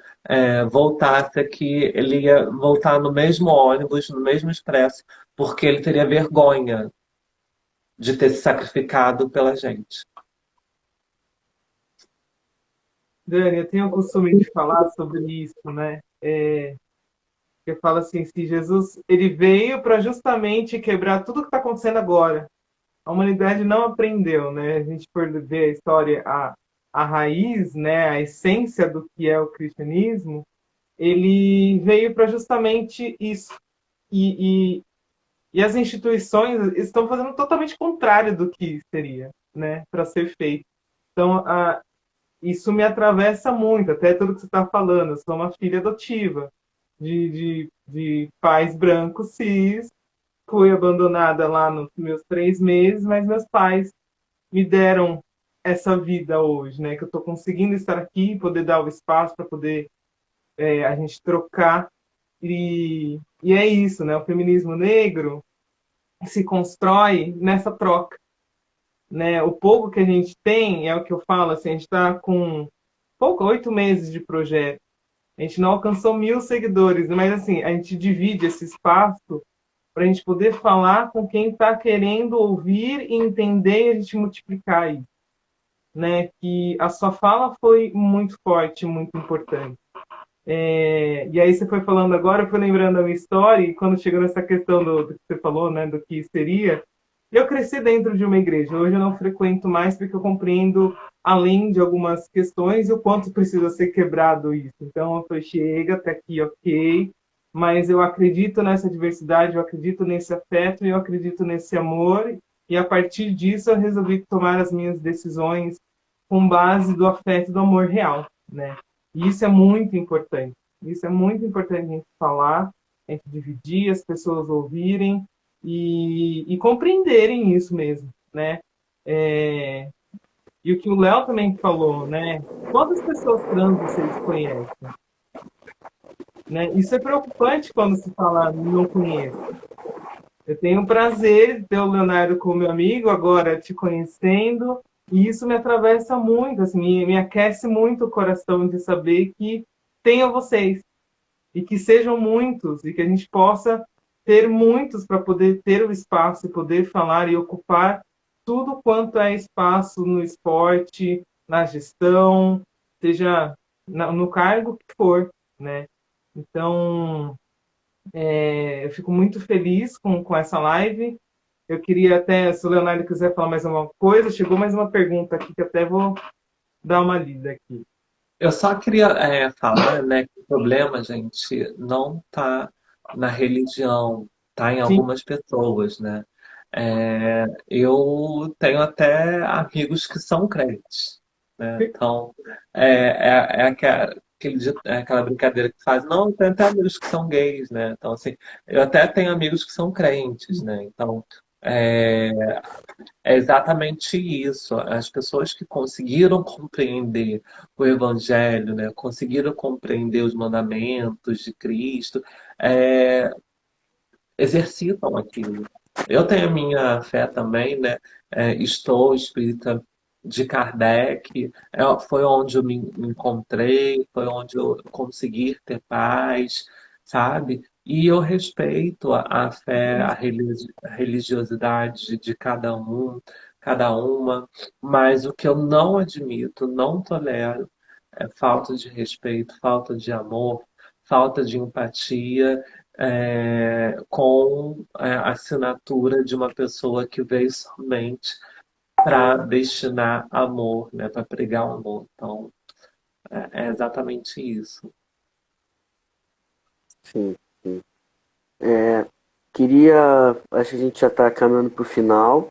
voltasse aqui, ele ia voltar no mesmo ônibus, no mesmo expresso, porque ele teria vergonha de ter se sacrificado pela gente. Dani, eu tenho o costume de falar sobre isso, né? Eu falo assim, se Jesus ele veio para justamente quebrar tudo que está acontecendo agora. A humanidade não aprendeu, né? A gente for ver a história, a raiz, né? A essência do que é o cristianismo, ele veio para justamente isso. E, e as instituições estão fazendo totalmente contrário do que seria, né? Para ser feito. Então, isso me atravessa muito, até tudo que você está falando. Eu sou uma filha adotiva de pais brancos cis, fui abandonada lá nos meus 3 meses, mas meus pais me deram essa vida hoje, né? Que eu estou conseguindo estar aqui, poder dar o espaço para poder a gente trocar. E é isso, né? O feminismo negro se constrói nessa troca, né? O pouco que a gente tem, é o que eu falo, assim, a gente está com 8 meses de projeto. A gente não alcançou 1.000 seguidores, mas assim, a gente divide esse espaço para a gente poder falar com quem está querendo ouvir e entender e a gente multiplicar isso, né? Que a sua fala foi muito forte, muito importante. E aí você foi falando agora, eu fui lembrando a minha história e quando chegou nessa questão do que você falou, né? Do que seria, eu cresci dentro de uma igreja. Hoje eu não frequento mais porque eu compreendo além de algumas questões e o quanto precisa ser quebrado isso. Então eu falei, chega, até aqui, ok, mas eu acredito nessa diversidade, eu acredito nesse afeto, eu acredito nesse amor e a partir disso eu resolvi tomar as minhas decisões com base do afeto e do amor real, né? E isso é muito importante. Isso é muito importante a gente falar, a gente dividir, as pessoas ouvirem e compreenderem isso mesmo, né? E o que o Léo também falou, né? Quantas pessoas trans vocês conhecem? Né? Isso é preocupante quando se fala não conheço. Eu tenho o prazer de ter o Leonardo como meu amigo, agora te conhecendo, e isso me atravessa muito, assim, me aquece muito o coração de saber que tenho vocês, e que sejam muitos, e que a gente possa ter muitos para poder ter o espaço e poder falar e ocupar tudo quanto é espaço no esporte, na gestão, seja no cargo que for, né? Então, eu fico muito feliz com essa live. Eu queria até, se o Leonardo quiser falar mais uma coisa, chegou mais uma pergunta aqui que até vou dar uma lida aqui. Eu só queria falar, né, que o problema, gente, não está na religião, tá em Sim, algumas pessoas, né? Eu tenho até amigos que são crentes, né? Então, é aquela brincadeira que faz, não, eu tenho até amigos que são gays, né? Então, assim, eu até tenho amigos que são crentes, né? Então, é, é exatamente isso. As pessoas que conseguiram compreender o Evangelho, né, conseguiram compreender os mandamentos de Cristo, é, exercitam aquilo. Eu tenho a minha fé também, né? Estou espírita de Kardec, foi onde eu me encontrei, foi onde eu consegui ter paz, sabe? E eu respeito a fé, a religiosidade de cada uma, mas o que eu não admito, não tolero, é falta de respeito, falta de amor, falta de empatia com a assinatura de uma pessoa que veio somente para destinar amor, né, para pregar o amor. Então, é exatamente isso. Sim, sim. Queria, acho que a gente já está caminhando para o final,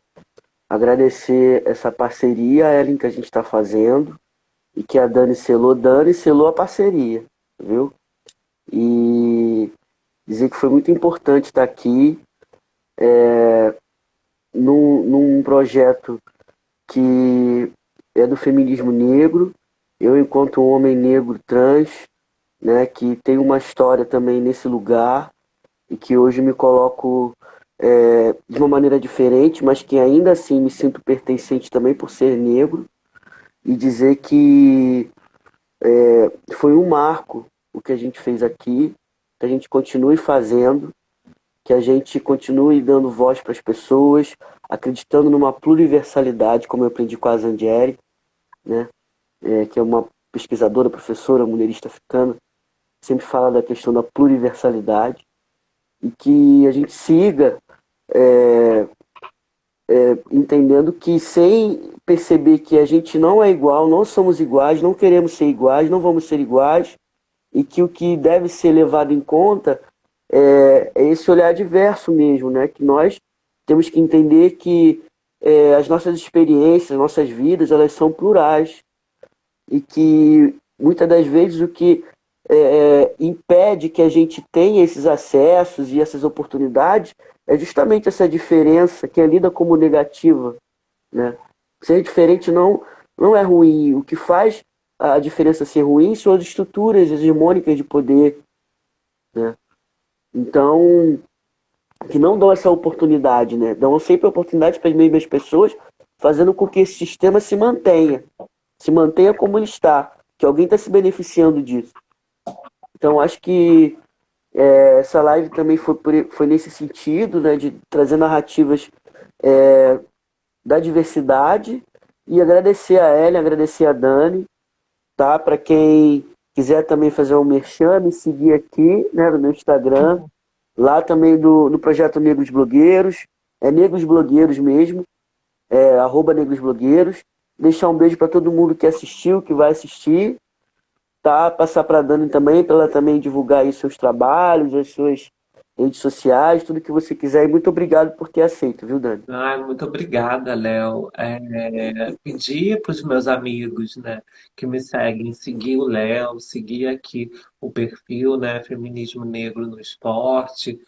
agradecer essa parceria, Ellen, que a gente está fazendo e que a Dani selou a parceria, viu? E dizer que foi muito importante estar aqui num projeto que é do feminismo negro. Eu, enquanto um homem negro trans, né, que tem uma história também nesse lugar e que hoje me coloco de uma maneira diferente, mas que ainda assim me sinto pertencente também por ser negro, e dizer que foi um marco o que a gente fez aqui, que a gente continue fazendo, que a gente continue dando voz para as pessoas, acreditando numa pluriversalidade, como eu aprendi com a Zandieri, né? Que é uma pesquisadora, professora, mulherista africana, sempre fala da questão da pluriversalidade, e que a gente siga entendendo que sem perceber que a gente não é igual, não somos iguais, não queremos ser iguais, não vamos ser iguais, e que o que deve ser levado em conta é esse olhar diverso mesmo, né? Que nós temos que entender que as nossas experiências, nossas vidas, elas são plurais e que muitas das vezes o que impede que a gente tenha esses acessos e essas oportunidades é justamente essa diferença que é lida como negativa, né? Ser diferente não é ruim. O que faz a diferença ser ruim são as estruturas hegemônicas de poder, né? Então, que não dão essa oportunidade, né? Dão sempre oportunidade para as mesmas pessoas, fazendo com que esse sistema se mantenha como ele está, que alguém está se beneficiando disso. Então, acho que essa live também foi nesse sentido, né, de trazer narrativas da diversidade, e agradecer a Ellen, agradecer a Dani, tá? Para quem quiser também fazer um merchan, me seguir aqui, né, no meu Instagram, lá também do projeto Negros Blogueiros, é Negros Blogueiros mesmo, @ Negros Blogueiros. Deixar um beijo para todo mundo que assistiu, que vai assistir, tá? Passar para a Dani também, para ela também divulgar aí seus trabalhos, as suas redes sociais, tudo que você quiser. E muito obrigado por ter aceito, viu, Dani? Ai, muito obrigada, Léo. Pedir para os meus amigos, né, que me seguem, seguir o Léo, seguir aqui o perfil, né, Feminismo Negro no Esporte,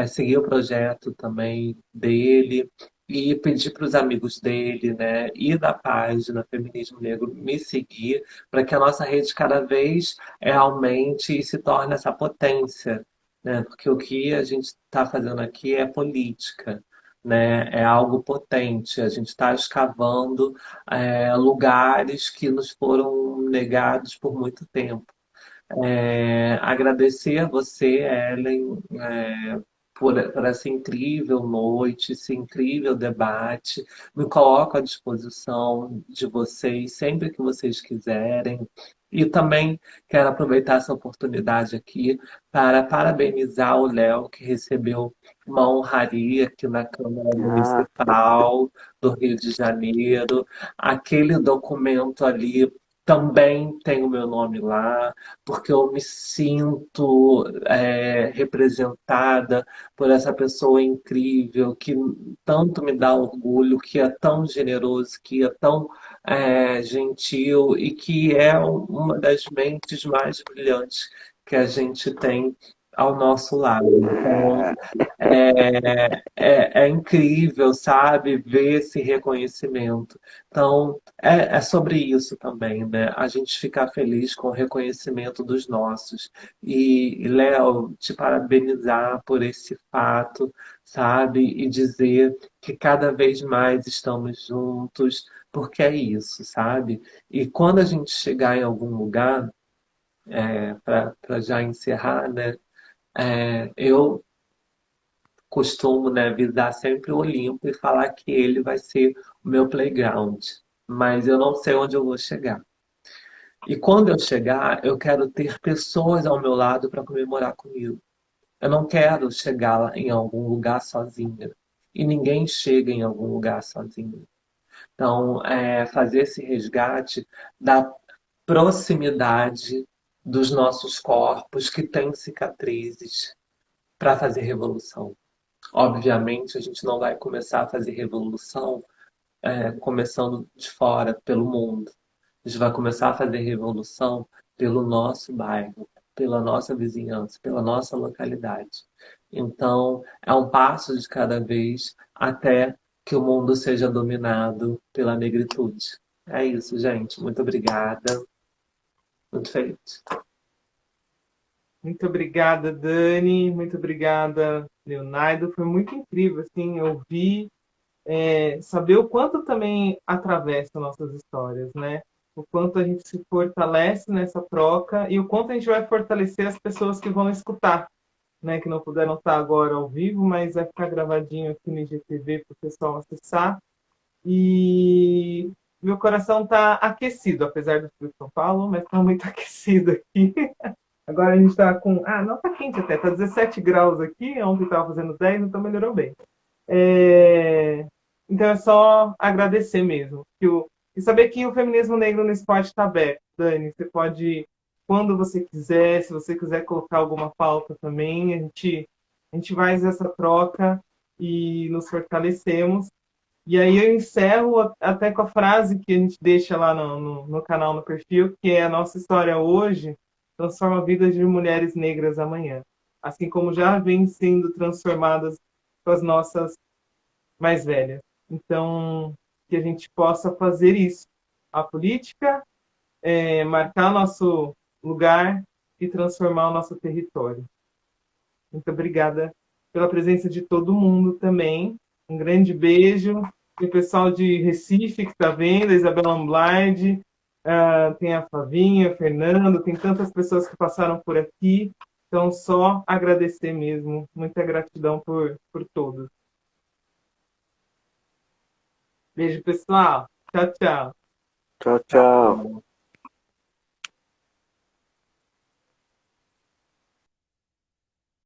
seguir o projeto também dele e pedir para os amigos dele, né, e da página Feminismo Negro me seguir para que a nossa rede cada vez aumente e se torne essa potência, né, porque o que a gente está fazendo aqui é política, né? É algo potente. A gente está escavando lugares que nos foram negados por muito tempo. Agradecer a você, Ellen, por essa incrível noite, esse incrível debate. Me coloco à disposição de vocês sempre que vocês quiserem. E também quero aproveitar essa oportunidade aqui para parabenizar o Léo, que recebeu uma honraria aqui na Câmara Ah, Municipal do Rio de Janeiro. Aquele documento ali também tem o meu nome lá, porque eu me sinto representada por essa pessoa incrível que tanto me dá orgulho, que é tão generoso, que é tão gentil e que é uma das mentes mais brilhantes que a gente tem ao nosso lado. Então, é incrível, sabe, ver esse reconhecimento. Então, é sobre isso também, né? A gente ficar feliz com o reconhecimento dos nossos. E, Léo, te parabenizar por esse fato, sabe? E dizer que cada vez mais estamos juntos, porque é isso, sabe? E quando a gente chegar em algum lugar, para já encerrar, né? Eu costumo, né, visar sempre o Olimpo e falar que ele vai ser o meu playground, mas eu não sei onde eu vou chegar. E quando eu chegar, eu quero ter pessoas ao meu lado para comemorar comigo. Eu não quero chegar lá em algum lugar sozinha. E ninguém chega em algum lugar sozinho. Então, fazer esse resgate da proximidade dos nossos corpos que têm cicatrizes para fazer revolução. Obviamente, a gente não vai começar a fazer revolução começando de fora, pelo mundo. A gente vai começar a fazer revolução pelo nosso bairro, pela nossa vizinhança, pela nossa localidade. Então, é um passo de cada vez até que o mundo seja dominado pela negritude. É isso, gente. Muito obrigada. Muito feliz. Muito obrigada, Dani. Muito obrigada, Leonardo. Foi muito incrível, assim, ouvir, saber o quanto também atravessa nossas histórias, né? O quanto a gente se fortalece nessa troca e o quanto a gente vai fortalecer as pessoas que vão escutar, né? Que não puderam estar agora ao vivo, mas vai ficar gravadinho aqui no IGTV para o pessoal acessar. E meu coração está aquecido, apesar do frio de São Paulo, mas está muito aquecido aqui. Agora a gente está com. Ah, não está quente até, está 17 graus aqui. Ontem estava fazendo 10, então melhorou bem. Então é só agradecer mesmo. E saber que o feminismo negro no esporte está aberto, Dani. Você pode, quando você quiser, se você quiser colocar alguma pauta também, a gente faz essa troca e nos fortalecemos. E aí eu encerro até com a frase que a gente deixa lá no canal, no perfil, que é: a nossa história hoje transforma a vida de mulheres negras amanhã. Assim como já vem sendo transformadas com as nossas mais velhas. Então, que a gente possa fazer isso. A política marcar nosso lugar e transformar o nosso território. Muito obrigada pela presença de todo mundo também. Um grande beijo. E o pessoal de Recife que está vendo, a Isabela Amblard, tem a Flavinha, o Fernando, tem tantas pessoas que passaram por aqui. Então, só agradecer mesmo. Muita gratidão por todos. Beijo, pessoal. Tchau, tchau. tchau, tchau.